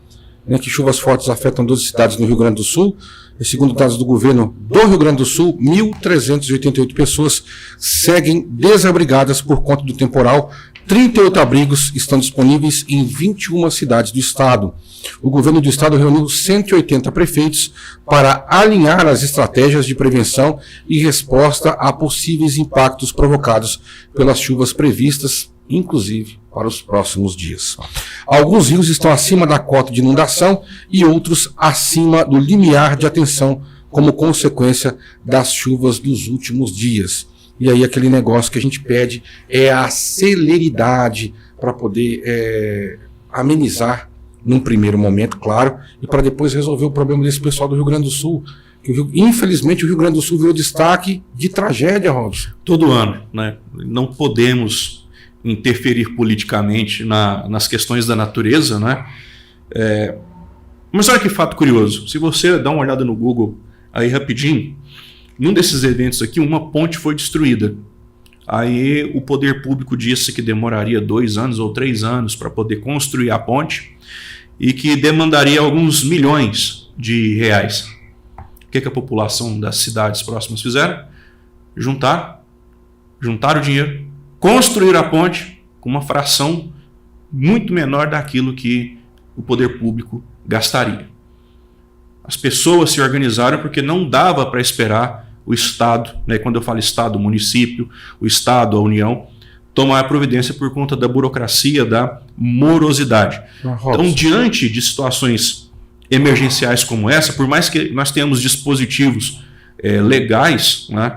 né, que chuvas fortes afetam 12 cidades no Rio Grande do Sul. E, segundo dados do governo do Rio Grande do Sul, 1.388 pessoas seguem desabrigadas por conta do temporal. 38 abrigos estão disponíveis em 21 cidades do estado. O governo do estado reuniu 180 prefeitos para alinhar as estratégias de prevenção e resposta a possíveis impactos provocados pelas chuvas previstas, inclusive para os próximos dias. Alguns rios estão acima da cota de inundação e outros acima do limiar de atenção como consequência das chuvas dos últimos dias. E aí aquele negócio que a gente pede é a celeridade para poder amenizar num primeiro momento, claro, e para depois resolver o problema desse pessoal do Rio Grande do Sul. Infelizmente o Rio Grande do Sul virou destaque de tragédia, Robson. Todo ano, né? Não podemos interferir politicamente nas questões da natureza, né? Mas olha que fato curioso, se você dá uma olhada no Google aí rapidinho, num desses eventos aqui, uma ponte foi destruída. Aí o poder público disse que demoraria 2 anos ou 3 anos para poder construir a ponte e que demandaria alguns milhões de reais. O que a população das cidades próximas fizeram? Juntaram o dinheiro, construíram a ponte com uma fração muito menor daquilo que o poder público gastaria. As pessoas se organizaram porque não dava para esperar o Estado, né, quando eu falo Estado, o município, o Estado, a União, tomar a providência por conta da burocracia, da morosidade. Então, diante de situações emergenciais como essa, por mais que nós tenhamos dispositivos legais, né,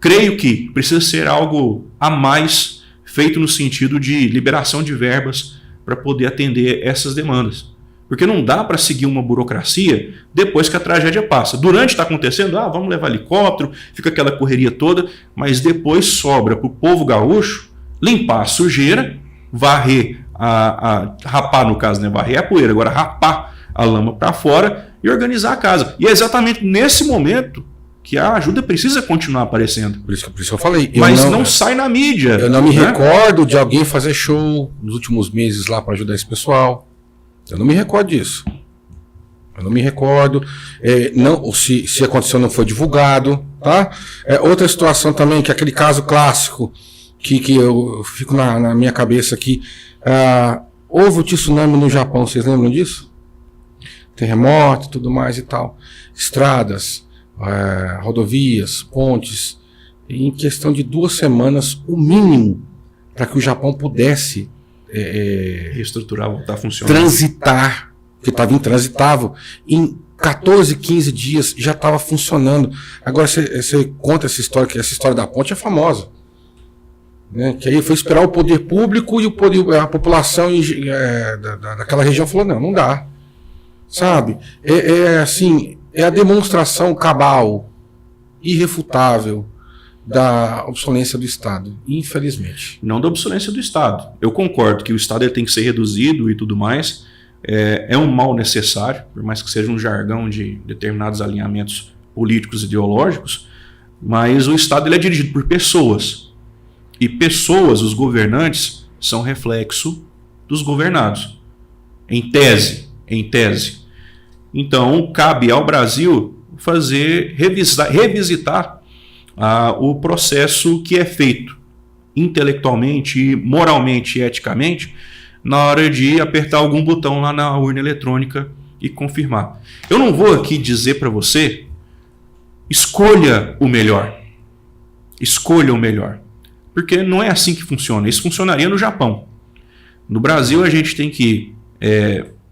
creio que precisa ser algo a mais feito no sentido de liberação de verbas para poder atender essas demandas. Porque não dá para seguir uma burocracia depois que a tragédia passa. Durante está acontecendo, vamos levar helicóptero, fica aquela correria toda, mas depois sobra para o povo gaúcho limpar a sujeira, varrer, rapar no caso, né? Varrer a poeira, agora rapar a lama para fora e organizar a casa. E é exatamente nesse momento que a ajuda precisa continuar aparecendo. Por isso que eu falei. Mas não sai na mídia. Eu não me recordo de alguém fazer show nos últimos meses lá para ajudar esse pessoal. Eu não me recordo disso. Eu não me recordo. Se aconteceu, não foi divulgado. Tá? Outra situação também, que é aquele caso clássico que eu fico na minha cabeça aqui. Houve o tsunami no Japão, vocês lembram disso? Terremoto e tudo mais e tal. Estradas, rodovias, pontes. Em questão de 2 semanas, o mínimo para que o Japão pudesse reestruturar, voltar a funcionar. Transitar, porque estava intransitável. Em 14, 15 dias já estava funcionando. Agora você conta essa história, que essa história da ponte é famosa. Né? Que aí foi esperar o poder público e a população daquela região falou, não dá. Sabe? Assim, é a demonstração cabal, irrefutável, da obsolência do Estado, infelizmente. Não da obsolência do Estado. Eu concordo que o Estado ele tem que ser reduzido e tudo mais. É um mal necessário, por mais que seja um jargão de determinados alinhamentos políticos e ideológicos, mas o Estado ele é dirigido por pessoas. E pessoas, os governantes, são reflexo dos governados. Em tese. Então, cabe ao Brasil revisitar o processo que é feito intelectualmente, moralmente e eticamente na hora de apertar algum botão lá na urna eletrônica e confirmar. Eu não vou aqui dizer para você, escolha o melhor. Escolha o melhor. Porque não é assim que funciona. Isso funcionaria no Japão. No Brasil, a gente tem que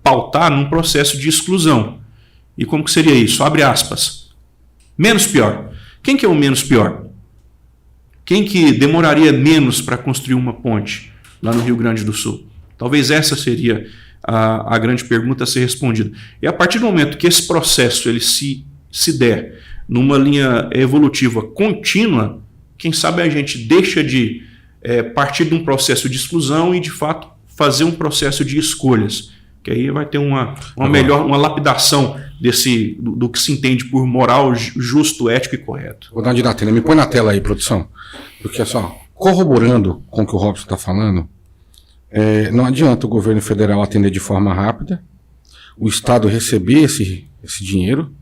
pautar num processo de exclusão. E como que seria isso? Abre aspas. Menos pior. Quem que é o menos pior? Quem que demoraria menos para construir uma ponte lá no Rio Grande do Sul? Talvez essa seria a grande pergunta a ser respondida. E a partir do momento que esse processo ele se der numa linha evolutiva contínua, quem sabe a gente deixa de partir de um processo de exclusão e, de fato, fazer um processo de escolhas. Que aí vai ter uma lapidação do que se entende por moral, justo, ético e correto. Vou dar uma de Datena. Me põe na tela aí, produção. Porque, corroborando com o que o Robson está falando, não adianta o governo federal atender de forma rápida, o Estado receber esse dinheiro,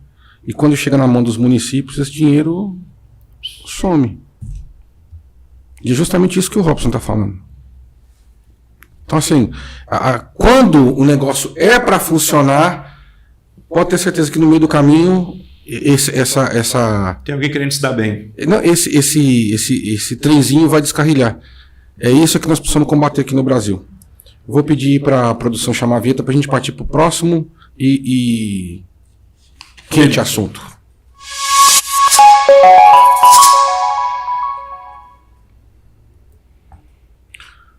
e quando chega na mão dos municípios, esse dinheiro some. E é justamente isso que o Robson está falando. Então, assim, quando o negócio é para funcionar, pode ter certeza que no meio do caminho, tem alguém querendo se dar bem. Não, esse trenzinho vai descarrilhar. É isso que nós precisamos combater aqui no Brasil. Vou pedir para a produção chamar a vinheta para a gente partir para o próximo e quente assunto.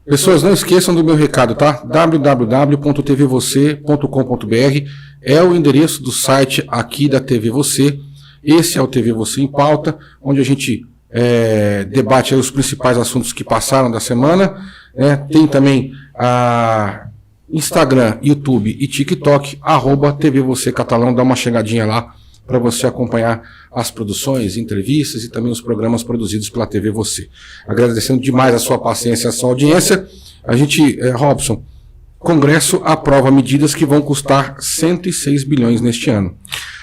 Pessoas, não esqueçam do meu recado, tá? www.tvvocê.com.br é o endereço do site aqui da TV Você. Esse é o TV Você em Pauta, onde a gente debate aí os principais assuntos que passaram da semana. Tem também Instagram, YouTube e TikTok, @TV Você Catalão. Dá uma chegadinha lá para você acompanhar as produções, entrevistas e também os programas produzidos pela TV Você. Agradecendo demais a sua paciência e a sua audiência. A gente, Robson, Congresso aprova medidas que vão custar 106 bilhões neste ano.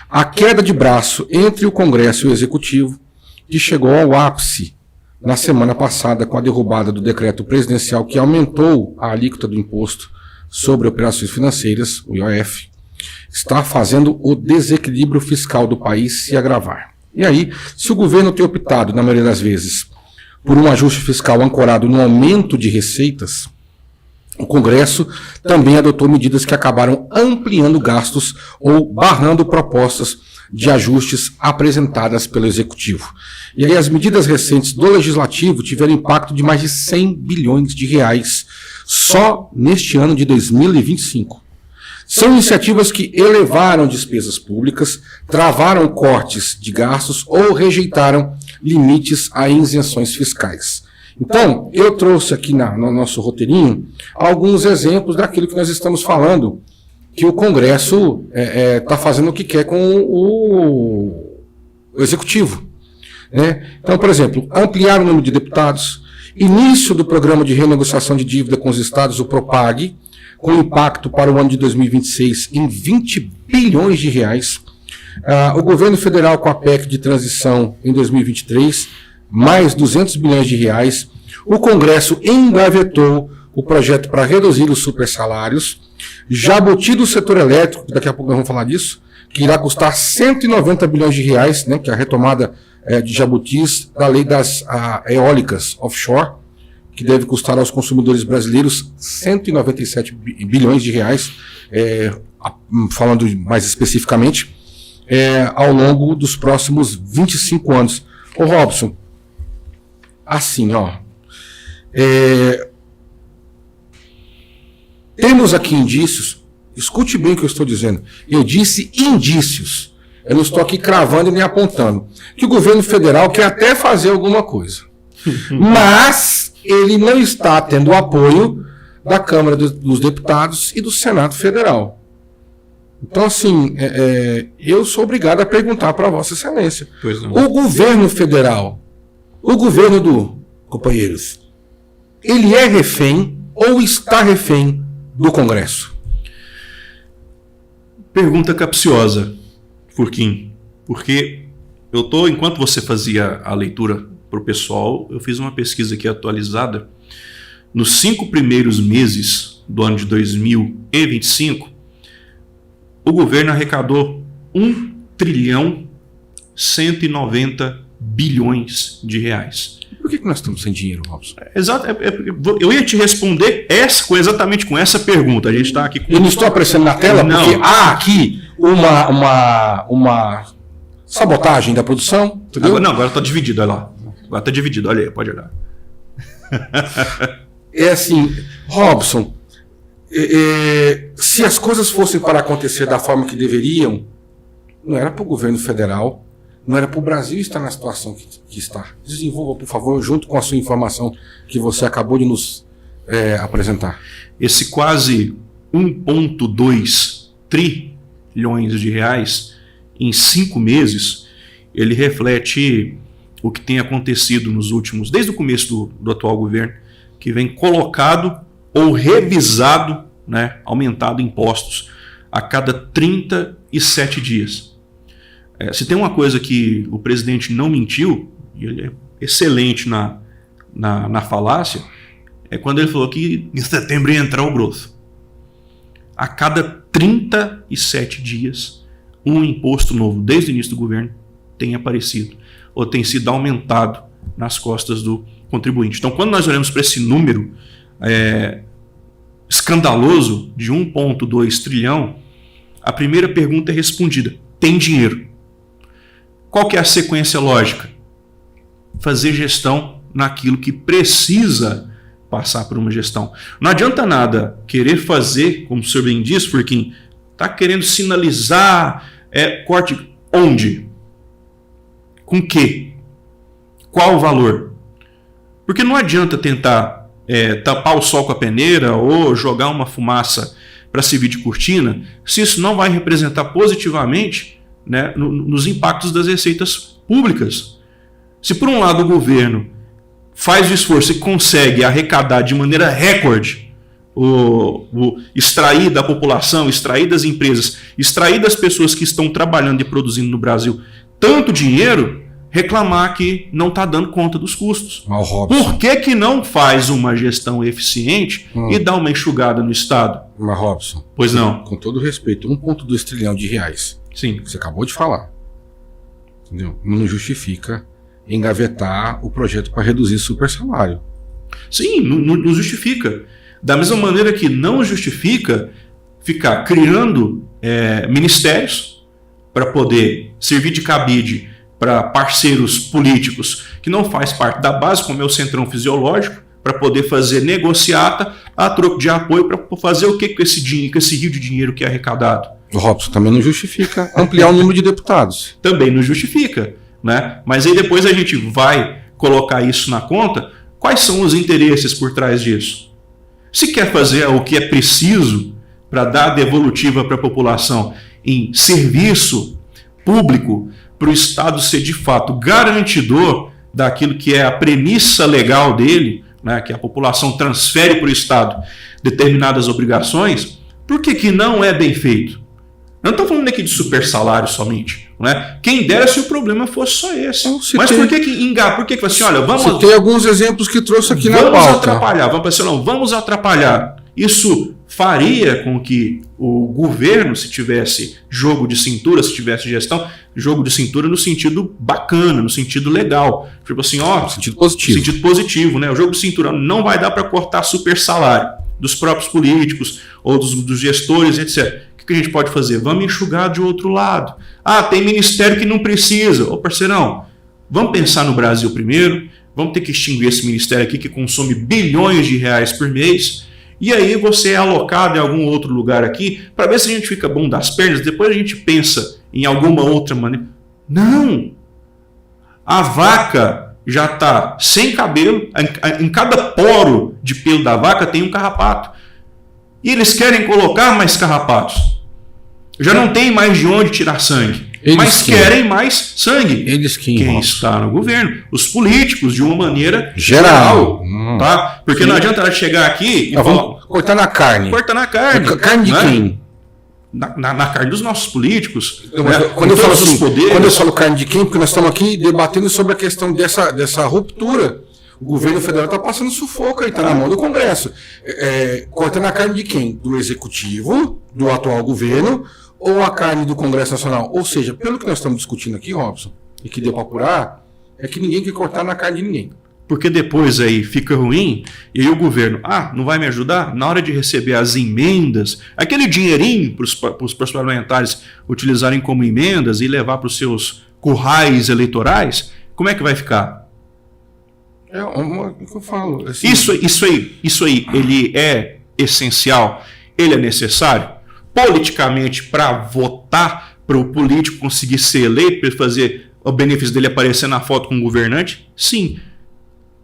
A queda de braço entre o Congresso e o Executivo, que chegou ao ápice na semana passada com a derrubada do decreto presidencial que aumentou a alíquota do imposto sobre operações financeiras, o IOF, está fazendo o desequilíbrio fiscal do país se agravar. E aí, se o governo tem optado, na maioria das vezes, por um ajuste fiscal ancorado no aumento de receitas, o Congresso também adotou medidas que acabaram ampliando gastos ou barrando propostas de ajustes apresentadas pelo Executivo. E aí as medidas recentes do Legislativo tiveram impacto de mais de 100 bilhões de reais só neste ano de 2025. São iniciativas que elevaram despesas públicas, travaram cortes de gastos ou rejeitaram limites a isenções fiscais. Então, eu trouxe aqui no nosso roteirinho alguns exemplos daquilo que nós estamos falando, que o Congresso está fazendo o que quer com o Executivo. Né? Então, por exemplo, ampliar o número de deputados, início do programa de renegociação de dívida com os estados, o PROPAG, com impacto para o ano de 2026 em 20 bilhões de reais. O governo federal com a PEC de transição em 2023, mais 200 bilhões de reais. O Congresso engavetou o projeto para reduzir os supersalários. Jabuti do setor elétrico, daqui a pouco nós vamos falar disso, que irá custar 190 bilhões de reais, né, que é a retomada de Jabutis da lei das eólicas offshore, que deve custar aos consumidores brasileiros 197 bilhões de reais, falando mais especificamente, ao longo dos próximos 25 anos. Ô Robson, assim, temos aqui indícios, escute bem o que eu estou dizendo, eu disse indícios, eu não estou aqui cravando nem apontando, que o governo federal quer até fazer alguma coisa, mas ele não está tendo o apoio da Câmara dos Deputados e do Senado Federal. Então, assim, eu sou obrigado a perguntar para Vossa Excelência. O governo federal, o governo companheiros, ele é refém ou está refém do Congresso? Pergunta capciosa, Furquim, porque enquanto você fazia a leitura para o pessoal, eu fiz uma pesquisa aqui atualizada. Nos 5 primeiros meses do ano de 2025, o governo arrecadou 1 trilhão 190 bilhões de reais. Por que nós estamos sem dinheiro, Robson? Exato. Eu ia te responder exatamente com essa pergunta. A gente está aqui com... Eu não estou aparecendo na tela não. Porque há aqui uma sabotagem da produção. Agora está dividido, olha lá. Agora está dividido, olha aí, pode olhar. Assim, Robson, se as coisas fossem para acontecer da forma que deveriam, não era para o governo federal, não era para o Brasil estar na situação que está. Desenvolva, por favor, junto com a sua informação que você acabou de nos apresentar. Esse quase 1,2 trilhões de reais em 5 meses, ele reflete o que tem acontecido nos últimos, desde o começo do atual governo, que vem colocado ou revisado, né, aumentado impostos a cada 37 dias. Se tem uma coisa que o presidente não mentiu, e ele é excelente na falácia, é quando ele falou que em setembro ia entrar o grosso. A cada 37 dias, um imposto novo, desde o início do governo, tem aparecido ou tem sido aumentado nas costas do contribuinte. Então, quando nós olhamos para esse número escandaloso de 1,2 trilhão, a primeira pergunta é respondida: tem dinheiro? Qual que é a sequência lógica? Fazer gestão naquilo que precisa passar por uma gestão. Não adianta nada querer fazer, como o senhor bem disse, Furquim, está querendo sinalizar corte onde? Com que? Qual o valor? Porque não adianta tentar tapar o sol com a peneira ou jogar uma fumaça para servir de cortina, se isso não vai representar positivamente, né, nos impactos das receitas públicas. Se por um lado o governo faz o esforço e consegue arrecadar de maneira recorde, extrair da população, extrair das empresas, extrair das pessoas que estão trabalhando e produzindo no Brasil tanto dinheiro, reclamar que não está dando conta dos custos. Por que não faz uma gestão eficiente e dá uma enxugada no Estado? Mas, Robson, pois não. Com todo respeito, 1,2 trilhão de reais. Sim. Você acabou de falar. Entendeu? Não justifica engavetar o projeto para reduzir super salário. Sim, não justifica. Da mesma maneira que não justifica ficar criando ministérios para poder servir de cabide para parceiros políticos que não faz parte da base, como é o centrão fisiológico, para poder fazer negociata a troco de apoio para fazer o que com esse dinheiro, com esse rio de dinheiro que é arrecadado. O Robson também não justifica ampliar o número de deputados. Também não justifica, né? Mas aí depois a gente vai colocar isso na conta. Quais são os interesses por trás disso? Se quer fazer o que é preciso para dar a devolutiva para a população em serviço público, para o Estado ser de fato garantidor daquilo que é a premissa legal dele, né, que a população transfere para o Estado determinadas obrigações, por que não é bem feito? Não estou falando aqui de super salário somente. Né? Quem dera se o problema fosse só esse. Mas por que assim, olha, vamos... Você tem alguns exemplos que trouxe aqui na pauta. Vamos atrapalhar, vamos atrapalhar. Isso faria com que o governo, se tivesse jogo de cintura, se tivesse gestão, jogo de cintura no sentido bacana, no sentido legal. Tipo assim, ó, sentido positivo. Sentido positivo, né? O jogo de cintura não vai dar para cortar super salário dos próprios políticos ou dos gestores, etc. O que a gente pode fazer? Vamos enxugar de outro lado. Ah, tem ministério que não precisa. Ô, parceirão, vamos pensar no Brasil primeiro, vamos ter que extinguir esse ministério aqui que consome bilhões de reais por mês, e aí você é alocado em algum outro lugar aqui, para ver se a gente fica bom das pernas, depois a gente pensa em alguma outra maneira. Não! A vaca já está sem cabelo, em cada poro de pelo da vaca tem um carrapato. E eles querem colocar mais carrapatos. Já não tem mais de onde tirar sangue. Mas querem mais sangue. Quem está no governo? Os políticos, de uma maneira geral. Tá? Porque não adianta ela chegar aqui e falar... Cortar na carne. Cortar na carne. Carne de quem? Na carne dos nossos políticos. Quando eu falo carne de quem, porque nós estamos aqui debatendo sobre a questão dessa ruptura. O governo federal está passando sufoco aí, está na mão do Congresso. Cortando a carne de quem? Do Executivo, do atual governo, ou a carne do Congresso Nacional? Ou seja, pelo que nós estamos discutindo aqui, Robson, e que deu para apurar, é que ninguém quer cortar na carne de ninguém. Porque depois aí fica ruim, e aí o governo, não vai me ajudar? Na hora de receber as emendas, aquele dinheirinho para os parlamentares utilizarem como emendas e levar para os seus currais eleitorais, como é que vai ficar? É o que eu falo. Assim, isso aí, ele é essencial, ele é necessário politicamente para votar, para o político conseguir ser eleito, para fazer o benefício dele aparecer na foto com o governante? Sim.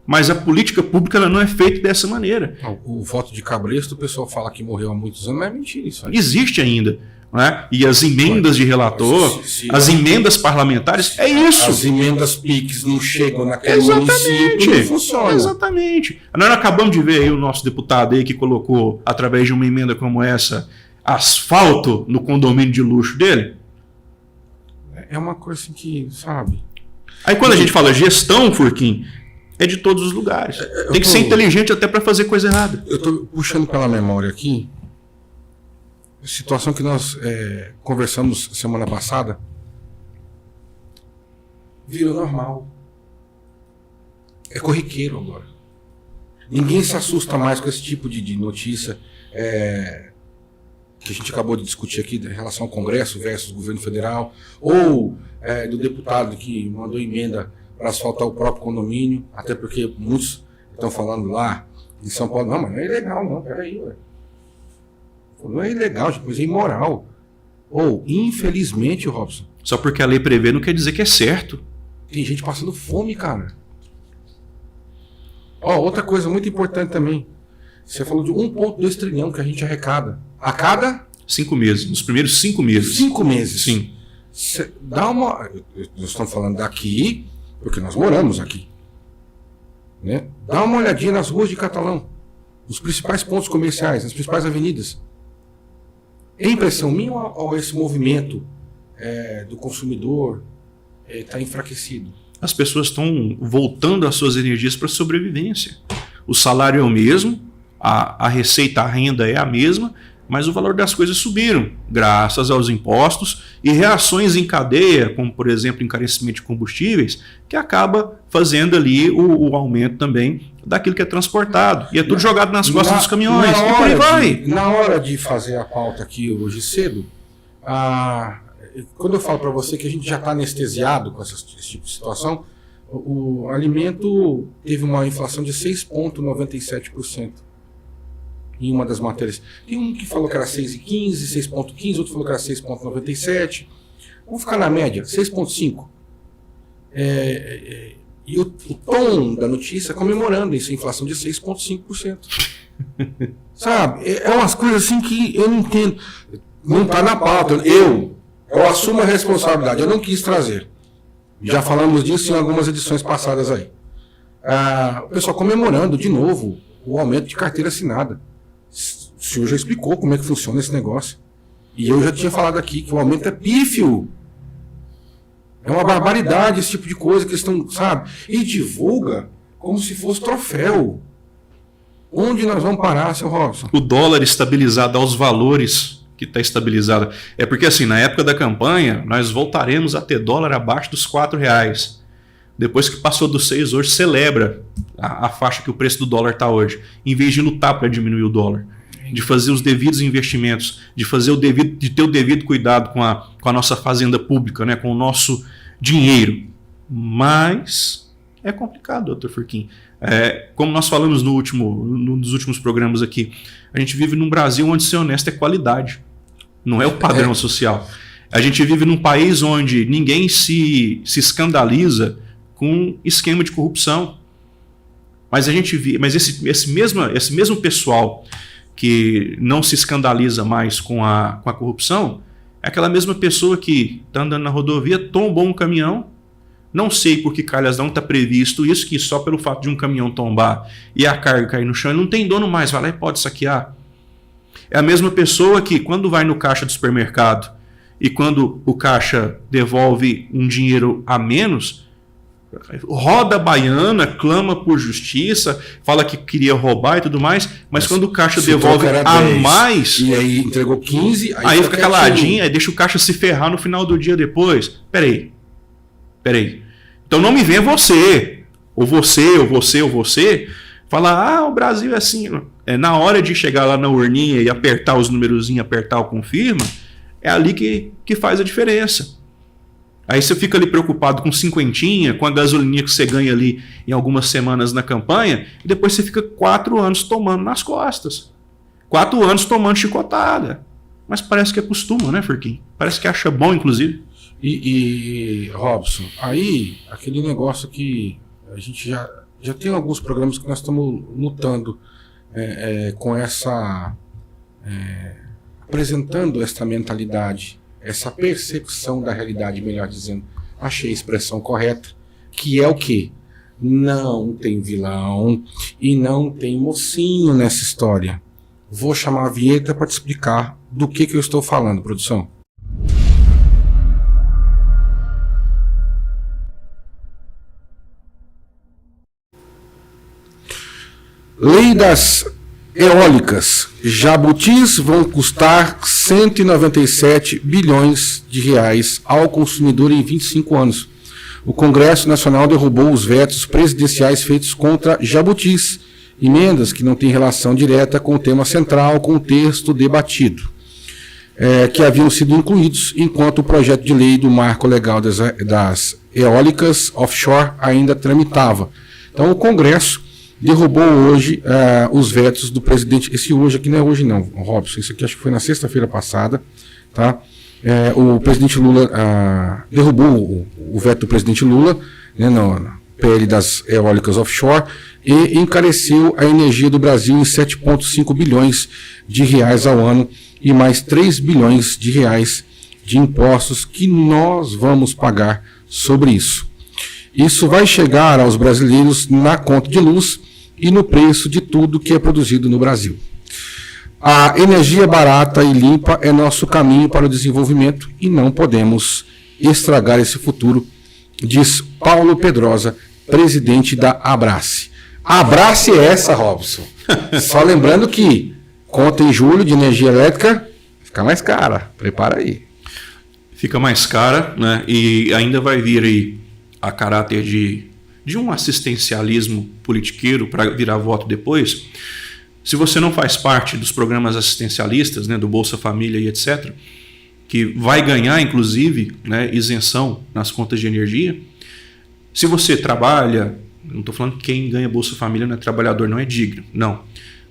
Mas a política pública ela não é feita dessa maneira. O voto de cabresto, o pessoal fala que morreu há muitos anos, mas é mentira isso. Existe ainda. Né? E as emendas de relator, as emendas parlamentares, é isso. As emendas PIX não chegam naquele município, não funciona. Exatamente. Nós acabamos de ver aí o nosso deputado aí que colocou, através de uma emenda como essa, asfalto no condomínio de luxo dele. É uma coisa assim que, sabe... Aí quando a gente fala gestão, Furquim, é de todos os lugares. Tem que ser inteligente até para fazer coisa errada. Eu estou puxando pela memória aqui, situação que nós conversamos semana passada, virou normal. É corriqueiro agora. Ninguém se assusta mais com esse tipo de notícia que a gente acabou de discutir aqui, em relação ao Congresso versus governo federal, ou do deputado que mandou emenda para asfaltar o próprio condomínio, até porque muitos estão falando lá em São Paulo, não, mas não é ilegal não, peraí, ué. Não é ilegal, mas é imoral. Ou, infelizmente, Robson... Só porque a lei prevê não quer dizer que é certo. Tem gente passando fome, cara. Outra coisa muito importante também. Você falou de 1,2 trilhão que a gente arrecada. A cada... 5 meses, nos primeiros 5 meses. 5 meses? Sim. Dá uma... Nós estamos falando daqui, porque nós moramos aqui. Né? Dá uma olhadinha nas ruas de Catalão. Nos principais pontos comerciais, nas principais avenidas. É impressão minha ou esse movimento do consumidor está enfraquecido? As pessoas estão voltando as suas energias para a sobrevivência. O salário é o mesmo, a receita, a renda é a mesma, mas o valor das coisas subiram, graças aos impostos e reações em cadeia, como, por exemplo, encarecimento de combustíveis, que acaba fazendo ali o aumento também daquilo que é transportado. E é tudo jogado nas costas dos caminhões. E por aí vai. Na hora de fazer a pauta aqui hoje cedo, quando eu falo para você que a gente já está anestesiado com esse tipo de situação, o alimento teve uma inflação de 6,97% em uma das matérias. Tem um que falou que era 6,15, 6,15, outro falou que era 6,97. Vamos ficar na média, 6,5. E o tom da notícia comemorando essa inflação de 6,5%. Sabe? É umas coisas assim que eu não entendo. Não está na pauta. Eu assumo a responsabilidade. Eu não quis trazer. Já falamos disso em algumas edições passadas aí. O pessoal comemorando de novo o aumento de carteira assinada. O senhor já explicou como é que funciona esse negócio. E eu já tinha falado aqui que o aumento é pífio. É uma barbaridade esse tipo de coisa que eles estão, sabe? E divulga como se fosse troféu. Onde nós vamos parar, seu Robson? O dólar estabilizado aos valores que está estabilizado. É porque assim, na época da campanha, nós voltaremos a ter dólar abaixo dos R$4. Depois que passou dos 6, hoje celebra a faixa que o preço do dólar está hoje. Em vez de lutar para diminuir o dólar. De fazer os devidos investimentos, de ter o devido cuidado com a nossa fazenda pública, né, com o nosso dinheiro. Mas é complicado, doutor Furquim. Como nós falamos num dos últimos programas aqui, a gente vive num Brasil onde ser honesto é qualidade, não é o padrão social. A gente vive num país onde ninguém se escandaliza com esquema de corrupção. Mas esse mesmo pessoal que não se escandaliza mais com a corrupção, é aquela mesma pessoa que está andando na rodovia, tombou um caminhão, não sei por que calhas não está previsto isso, que só pelo fato de um caminhão tombar e a carga cair no chão, ele não tem dono mais, vai lá e pode saquear. É a mesma pessoa que quando vai no caixa do supermercado e quando o caixa devolve um dinheiro a menos, roda a baiana, clama por justiça, fala que queria roubar e tudo mais, mas quando o caixa devolve a 10, mais... E aí entregou 15... Aí fica caladinho, aí deixa o caixa se ferrar no final do dia depois. Peraí. Então não me venha você, ou você, falar, o Brasil é assim. Na hora de chegar lá na urninha e apertar os numerozinhos, apertar o confirma, é ali que faz a diferença. Aí você fica ali preocupado com cinquentinha, com a gasolininha que você ganha ali em algumas semanas na campanha, e depois você fica 4 anos tomando nas costas. 4 anos tomando chicotada. Mas parece que acostuma, né, Furquim? Parece que acha bom, inclusive. E Robson, aí aquele negócio que a gente já tem alguns programas que nós estamos lutando com essa... apresentando essa mentalidade, essa percepção da realidade, melhor dizendo, achei a expressão correta, que é o quê? Não tem vilão e não tem mocinho nessa história. Vou chamar a vinheta para te explicar do que eu estou falando, produção. Lei das eólicas. Jabutis vão custar 197 bilhões de reais ao consumidor em 25 anos. O Congresso Nacional derrubou os vetos presidenciais feitos contra jabutis, emendas que não têm relação direta com o tema central, com o texto debatido, que haviam sido incluídos enquanto o projeto de lei do marco legal das eólicas offshore ainda tramitava. Então o Congresso derrubou hoje os vetos do presidente. Esse hoje aqui não é hoje não, Robson, isso aqui acho que foi na sexta-feira passada, tá? O presidente Lula derrubou o veto do presidente Lula, né, no PL das eólicas offshore, e encareceu a energia do Brasil em 7,5 bilhões de reais ao ano e mais 3 bilhões de reais de impostos que nós vamos pagar sobre isso. Isso vai chegar aos brasileiros na conta de luz e no preço de tudo que é produzido no Brasil. A energia barata e limpa é nosso caminho para o desenvolvimento e não podemos estragar esse futuro, diz Paulo Pedrosa, presidente da Abrace. A Abrace é essa, Robson. Só lembrando que conta em julho de energia elétrica fica mais cara. Prepara aí. Fica mais cara, né? E ainda vai vir aí a caráter de um assistencialismo politiqueiro para virar voto depois. Se você não faz parte dos programas assistencialistas, né, do Bolsa Família e etc., que vai ganhar, inclusive, né, isenção nas contas de energia. Se você trabalha, não estou falando que quem ganha Bolsa Família não é trabalhador, não é digno, não.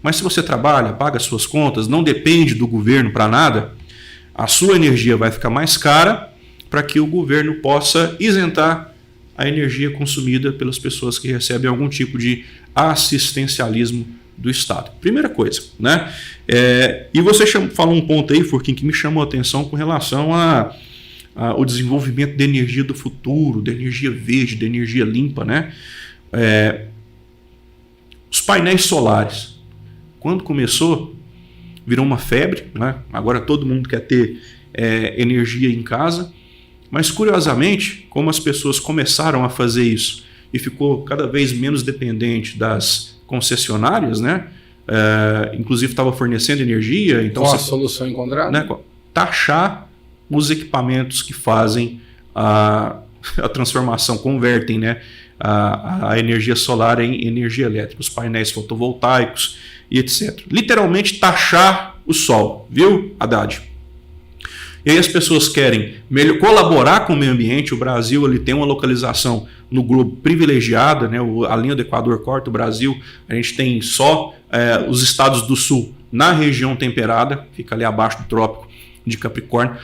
Mas se você trabalha, paga as suas contas, não depende do governo para nada, a sua energia vai ficar mais cara para que o governo possa isentar a energia consumida pelas pessoas que recebem algum tipo de assistencialismo do Estado. Primeira coisa, né? E você falou um ponto aí, Furquim, que me chamou a atenção com relação ao desenvolvimento da energia do futuro, da energia verde, da energia limpa, né? Os painéis solares, quando começou, virou uma febre, né? Agora todo mundo quer ter energia em casa, mas curiosamente, como as pessoas começaram a fazer isso e ficou cada vez menos dependente das concessionárias, né? Inclusive estava fornecendo energia. Então, qual a solução encontrada? Né? Taxar os equipamentos que fazem a transformação, convertem, né, a energia solar em energia elétrica, os painéis fotovoltaicos e etc. Literalmente taxar o sol, viu, Haddad? E aí as pessoas querem colaborar com o meio ambiente. O Brasil ele tem uma localização no globo privilegiada, né? A linha do Equador corta o Brasil. A gente tem só os estados do sul na região temperada, fica ali abaixo do trópico de Capricórnio.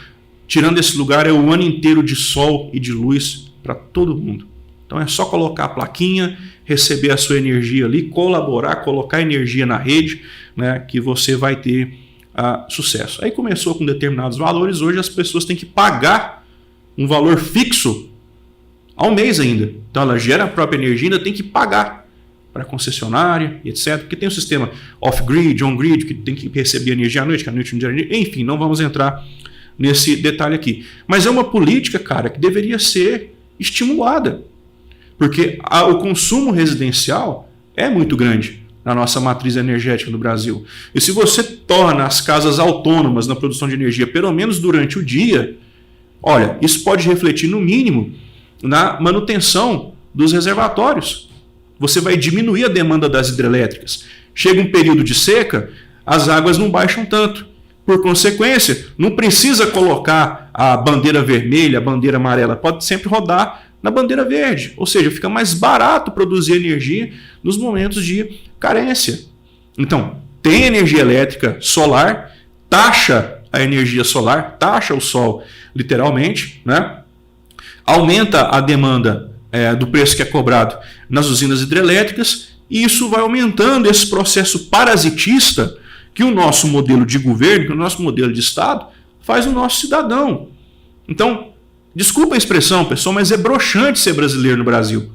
Tirando esse lugar, é o ano inteiro de sol e de luz para todo mundo. Então é só colocar a plaquinha, receber a sua energia ali, colaborar, colocar energia na rede, né, que você vai ter sucesso. Aí começou com determinados valores, hoje as pessoas têm que pagar um valor fixo ao mês ainda. Então ela gera a própria energia, ainda tem que pagar para a concessionária, etc. Porque tem o sistema off-grid, on-grid, que tem que receber energia à noite, que à noite não gera energia. Enfim, não vamos entrar nesse detalhe aqui. Mas é uma política, cara, que deveria ser estimulada. Porque o consumo residencial é muito grande na nossa matriz energética no Brasil. E se você torna as casas autônomas na produção de energia, pelo menos durante o dia, olha, isso pode refletir, no mínimo, na manutenção dos reservatórios. Você vai diminuir a demanda das hidrelétricas. Chega um período de seca, as águas não baixam tanto. Por consequência, não precisa colocar a bandeira vermelha, a bandeira amarela, pode sempre rodar na bandeira verde, ou seja, fica mais barato produzir energia nos momentos de carência. Então, tem energia elétrica solar, taxa a energia solar, taxa o sol, literalmente, né? Aumenta a demanda do preço que é cobrado nas usinas hidrelétricas, e isso vai aumentando esse processo parasitista que o nosso modelo de governo, que o nosso modelo de Estado faz no nosso cidadão. Então, desculpa a expressão, pessoal, mas é broxante ser brasileiro no Brasil.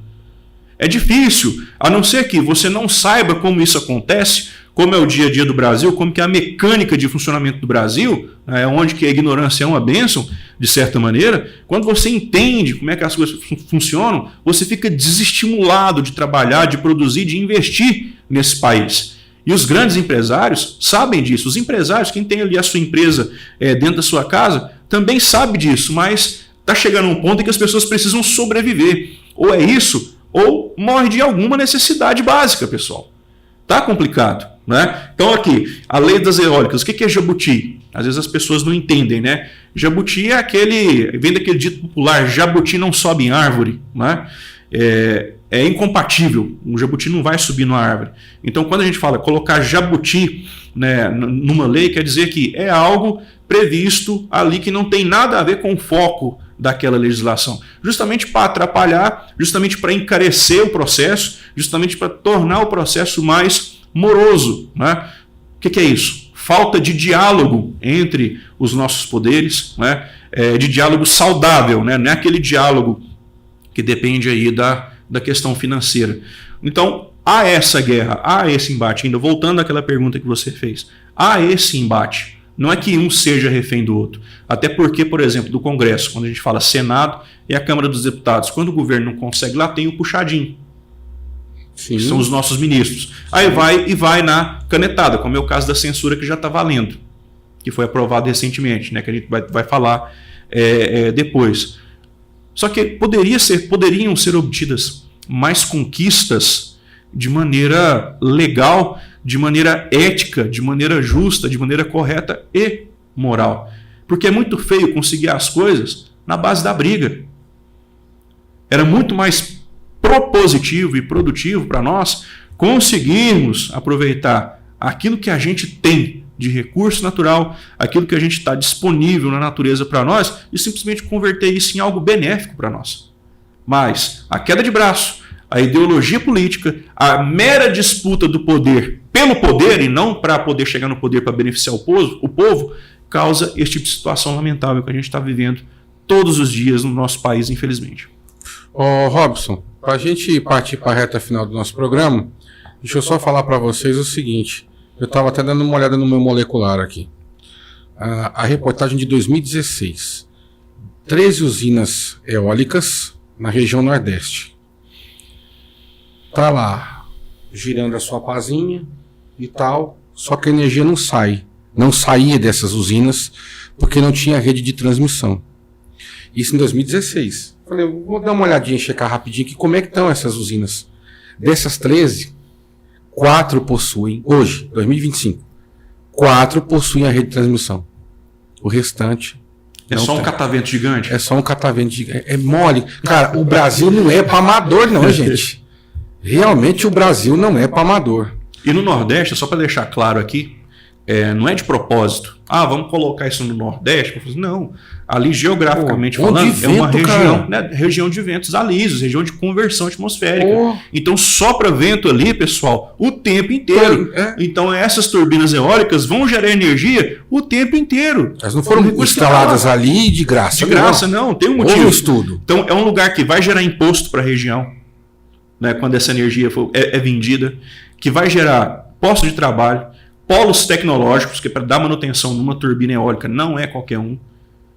É difícil, a não ser que você não saiba como isso acontece, como é o dia a dia do Brasil, como que é a mecânica de funcionamento do Brasil, onde que a ignorância é uma bênção, de certa maneira. Quando você entende como é que as coisas funcionam, você fica desestimulado de trabalhar, de produzir, de investir nesse país. E os grandes empresários sabem disso. Os empresários, quem tem ali a sua empresa dentro da sua casa, também sabe disso, mas está chegando a um ponto em que as pessoas precisam sobreviver. Ou é isso, ou morre de alguma necessidade básica, pessoal. Tá complicado, né? Então aqui, a lei das eólicas, o que é jabuti? Às vezes as pessoas não entendem, né? Jabuti é vem daquele dito popular, jabuti não sobe em árvore, né? É incompatível, um jabuti não vai subir numa árvore. Então quando a gente fala colocar jabuti, né, numa lei, quer dizer que é algo previsto ali que não tem nada a ver com o foco daquela legislação, justamente para atrapalhar, justamente para encarecer o processo, justamente para tornar o processo mais moroso, né? O que é isso? Falta de diálogo entre os nossos poderes, né? De diálogo saudável, né? Não é aquele diálogo que depende aí da questão financeira. Então, há essa guerra, há esse embate, ainda voltando àquela pergunta que você fez, há esse embate. Não é que um seja refém do outro. Até porque, por exemplo, do Congresso, quando a gente fala Senado e a Câmara dos Deputados, quando o governo não consegue lá, tem o puxadinho. Sim. Que são os nossos ministros. Aí vai na canetada, como é o caso da censura que já está valendo, que foi aprovado recentemente, né, que a gente vai falar depois. Só que poderiam ser obtidas mais conquistas de maneira legal, de maneira ética, de maneira justa, de maneira correta e moral. Porque é muito feio conseguir as coisas na base da briga. Era muito mais propositivo e produtivo para nós conseguirmos aproveitar aquilo que a gente tem de recurso natural, aquilo que a gente está disponível na natureza para nós e simplesmente converter isso em algo benéfico para nós. Mas a queda de braço, a ideologia política, a mera disputa do poder pelo poder e não para poder chegar no poder para beneficiar o povo, causa esse tipo de situação lamentável que a gente está vivendo todos os dias no nosso país, infelizmente. Ô Robson, para a gente partir para a reta final do nosso programa, deixa eu só falar para vocês o seguinte. Eu estava até dando uma olhada no meu molecular aqui. A reportagem de 2016. 13 usinas eólicas na região Nordeste. Tá lá, girando a sua pazinha e tal, só que a energia não sai. Não saía dessas usinas porque não tinha rede de transmissão. Isso em 2016. Falei, vou dar uma olhadinha, checar rapidinho aqui como é que estão essas usinas. Dessas 13, 4 possuem, hoje, 2025, 4 possuem a rede de transmissão. O restante... É só um catavento gigante? É só um catavento gigante. É mole. Cara, o Brasil não é para amador, não, gente. Realmente o Brasil não é para amador. E no Nordeste, só para deixar claro aqui, não é de propósito. Vamos colocar isso no Nordeste? Não. Ali, geograficamente falando, vento, é uma região, né, região de ventos alisos, região de conversão atmosférica. Então, sopra vento ali, pessoal, o tempo inteiro. Então, essas turbinas eólicas vão gerar energia o tempo inteiro. Elas não foram instaladas ali de graça. De graça, não. Tem um motivo. Houve um estudo. Então, é um lugar que vai gerar imposto para a região, né, quando essa energia é vendida, que vai gerar postos de trabalho, polos tecnológicos, que para dar manutenção numa turbina eólica não é qualquer um.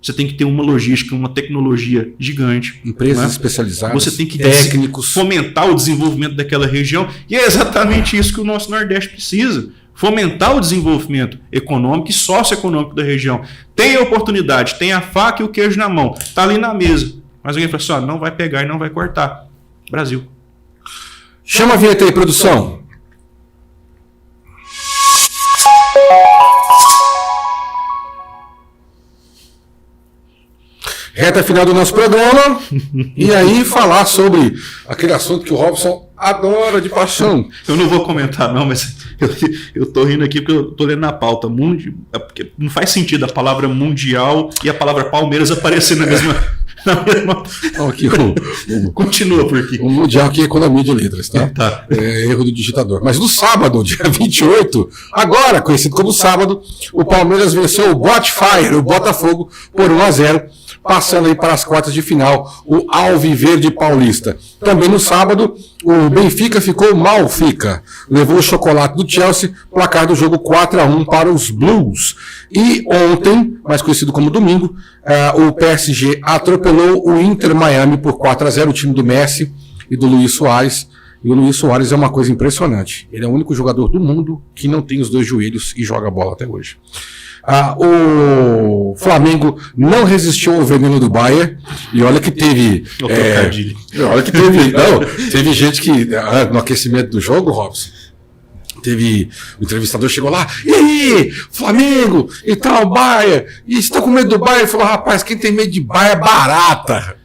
Você tem que ter uma logística, uma tecnologia gigante. Empresas especializadas, você tem que técnicos, fomentar o desenvolvimento daquela região. E é exatamente isso que o nosso Nordeste precisa. Fomentar o desenvolvimento econômico e socioeconômico da região. Tem a oportunidade, tem a faca e o queijo na mão. Está ali na mesa. Mas alguém fala assim, não vai pegar e não vai cortar. Brasil. Chama a vinheta aí, produção. Reta final do nosso programa. E aí falar sobre aquele assunto que o Robson adora de paixão. Eu não vou comentar não, mas eu tô rindo aqui porque eu tô lendo na pauta. Porque não faz sentido a palavra mundial e a palavra Palmeiras aparecer na mesma... Aqui, Continua por aqui. O mundial aqui é economia de letras, tá? É erro do digitador. Mas no sábado, dia 28, agora conhecido como sábado, o Palmeiras venceu o Botfire, o Botafogo, por 1-0, passando aí para as quartas de final, o Alviverde Paulista. Também no sábado, o Benfica ficou Malfica, levou o chocolate do Chelsea, placar do jogo 4-1 para os Blues. E ontem, mais conhecido como domingo, o PSG atropelou o Inter Miami por 4-0, o time do Messi e do Luis Soares. E o Luis Soares é uma coisa impressionante. Ele é o único jogador do mundo que não tem os dois joelhos e joga bola até hoje. O Flamengo não resistiu ao veneno do Bayern. E olha que teve. Teve gente que, no aquecimento do jogo, Robson, o entrevistador chegou lá, e aí, Flamengo e tal, Bayern, e você tá com medo do Bayern? Ele falou, rapaz, quem tem medo de Bayern é barata.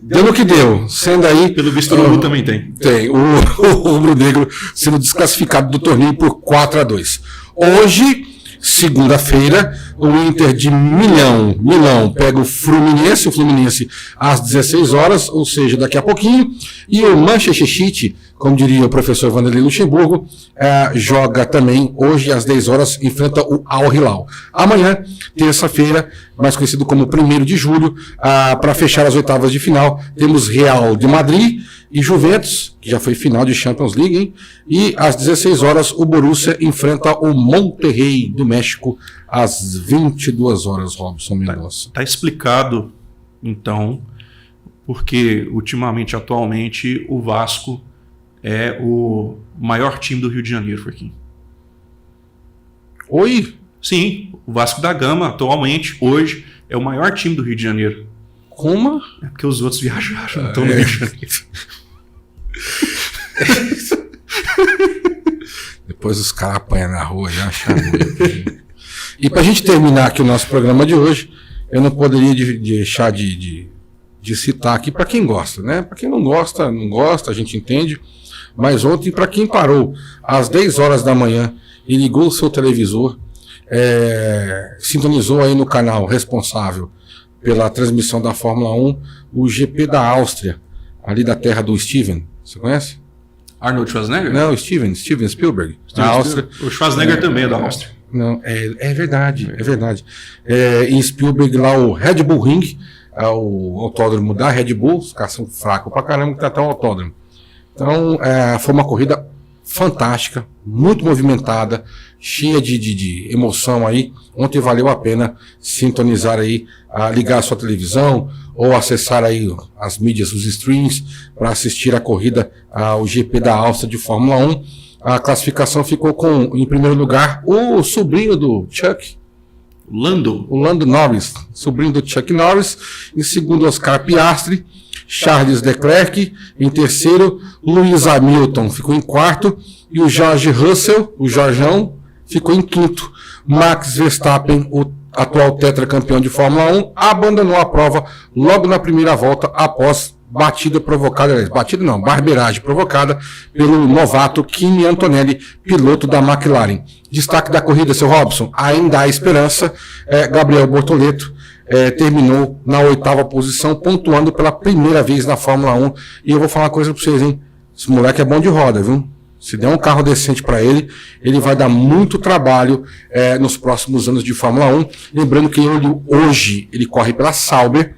Deu no que deu, sendo aí... Pelo visto, o Lulu também tem. Tem, o rubro-negro sendo desclassificado do torneio por 4-2. Hoje, segunda-feira, o Inter de Milão pega o Fluminense às 16 horas, ou seja, daqui a pouquinho, e o Manchester City, como diria o professor Vanderlei Luxemburgo, joga também hoje às 10 horas, enfrenta o Al Hilal. Amanhã, terça-feira, mais conhecido como 1º de julho, para fechar as oitavas de final, temos Real de Madrid e Juventus, que já foi final de Champions League, hein? E às 16 horas o Borussia enfrenta o Monterrey do México às 22 horas, Robson Mendonça. Tá explicado, então, porque atualmente, o Vasco é o maior time do Rio de Janeiro, Forquinho. Oi? Sim, o Vasco da Gama, atualmente, hoje, é o maior time do Rio de Janeiro. Como? É porque os outros viajaram, não estão no Rio de Janeiro. Depois os caras apanham na rua e acham. E para a gente terminar aqui o nosso programa de hoje, eu não poderia deixar de citar aqui para quem gosta, né? Para quem não gosta, a gente entende. Mas ontem, para quem parou às 10 horas da manhã e ligou o seu televisor, sintonizou aí no canal responsável pela transmissão da Fórmula 1, o GP da Áustria, ali da terra do Steven. Você conhece? Arnold Schwarzenegger? Não, Steven Spielberg. Da Áustria. O Schwarzenegger também é da Áustria. Não, é verdade. Em Spielberg, lá o Red Bull Ring, o autódromo da Red Bull, os caras são fracos pra caramba que tá até o autódromo. Então, foi uma corrida fantástica, muito movimentada, cheia de emoção aí. Ontem valeu a pena sintonizar aí, ligar a sua televisão ou acessar aí as mídias, os streams, para assistir a corrida ao GP da Áustria de Fórmula 1. A classificação ficou com, em primeiro lugar, o sobrinho do Chuck, o Lando Norris, sobrinho do Chuck Norris. Em segundo, Oscar Piastri. Charles Leclerc em terceiro, Lewis Hamilton ficou em quarto e o George Russell, o Jorjão, ficou em quinto. Max Verstappen, o atual tetracampeão de Fórmula 1, abandonou a prova logo na primeira volta após barbeiragem provocada pelo novato Kimi Antonelli, piloto da McLaren. Destaque da corrida, seu Robson, ainda há esperança. Gabriel Bortoleto terminou na 8ª posição, pontuando pela primeira vez na Fórmula 1. E eu vou falar uma coisa para vocês, hein? Esse moleque é bom de roda, viu? Se der um carro decente para ele, ele vai dar muito trabalho nos próximos anos de Fórmula 1. Lembrando que hoje ele corre pela Sauber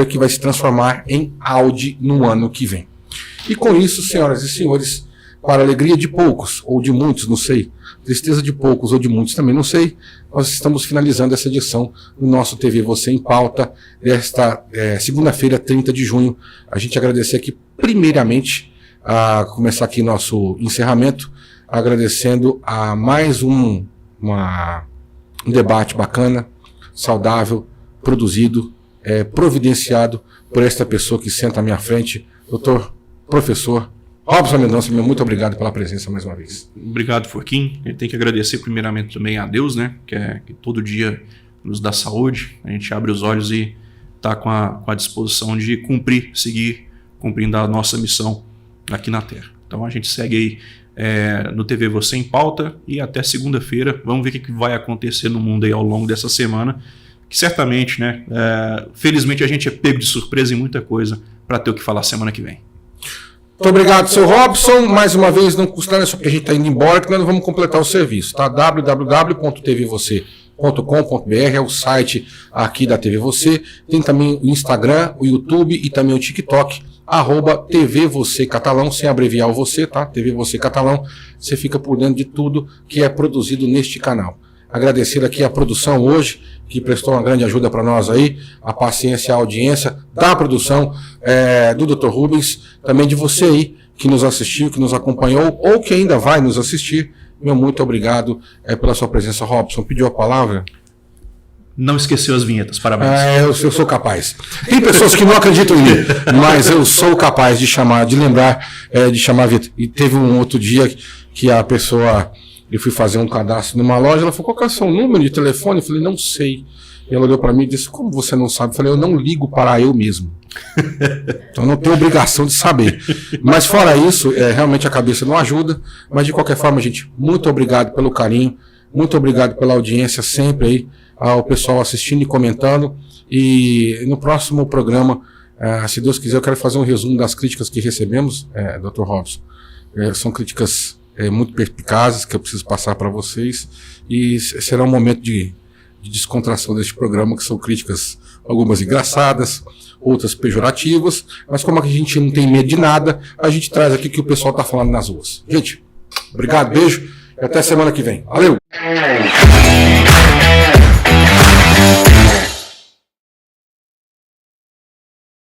que vai se transformar em Audi no ano que vem. E com isso, senhoras e senhores, para a alegria de poucos, ou de muitos, não sei, tristeza de poucos ou de muitos também, não sei, nós estamos finalizando essa edição do nosso TV Você em Pauta, desta segunda-feira, 30 de junho. A gente agradecer aqui, primeiramente, a começar aqui nosso encerramento, agradecendo a mais um debate bacana, saudável, produzido, providenciado por esta pessoa que senta à minha frente, doutor, professor Robson Mendonça. Muito obrigado pela presença mais uma vez. Obrigado, Forquim. Eu tenho que agradecer primeiramente também a Deus, né, que todo dia nos dá saúde. A gente abre os olhos e está com a disposição de seguir cumprindo a nossa missão aqui na Terra. Então a gente segue aí no TV Você em Pauta e até segunda-feira. Vamos ver o que vai acontecer no mundo aí ao longo dessa semana, que certamente, né, felizmente a gente é pego de surpresa em muita coisa para ter o que falar semana que vem. Muito obrigado, seu Robson. Mais uma vez, não custa nada, só porque a gente está indo embora, que nós vamos completar o serviço, tá? www.tvvocê.com.br é o site aqui da TV Você. Tem também o Instagram, o YouTube e também o TikTok, @TV Você Catalão, sem abreviar o você, tá? TV Você Catalão. Você fica por dentro de tudo que é produzido neste canal. Agradecer aqui a produção hoje, que prestou uma grande ajuda para nós aí, a paciência e a audiência da produção do Dr. Rubens, também de você aí, que nos assistiu, que nos acompanhou, ou que ainda vai nos assistir. Meu muito obrigado pela sua presença, Robson. Pediu a palavra? Não esqueceu as vinhetas, parabéns. Eu sou capaz. Tem pessoas que não acreditam em mim, mas eu sou capaz de lembrar a vinheta. E teve um outro dia que a pessoa... Eu fui fazer um cadastro numa loja, ela falou, qual que é o seu número de telefone? Eu falei, não sei. E ela olhou para mim e disse, como você não sabe? Eu falei, eu não ligo para eu mesmo. Então eu não tenho obrigação de saber. Mas fora isso, realmente a cabeça não ajuda. Mas de qualquer forma, gente, muito obrigado pelo carinho, muito obrigado pela audiência sempre aí, ao pessoal assistindo e comentando. E no próximo programa, se Deus quiser, eu quero fazer um resumo das críticas que recebemos, Dr. Robson. São críticas muito perspicazes que eu preciso passar para vocês, e será um momento de descontração deste programa, que são críticas, algumas engraçadas, outras pejorativas, mas como a gente não tem medo de nada, a gente traz aqui o que o pessoal está falando nas ruas. Gente, obrigado, beijo e até semana que vem. Valeu!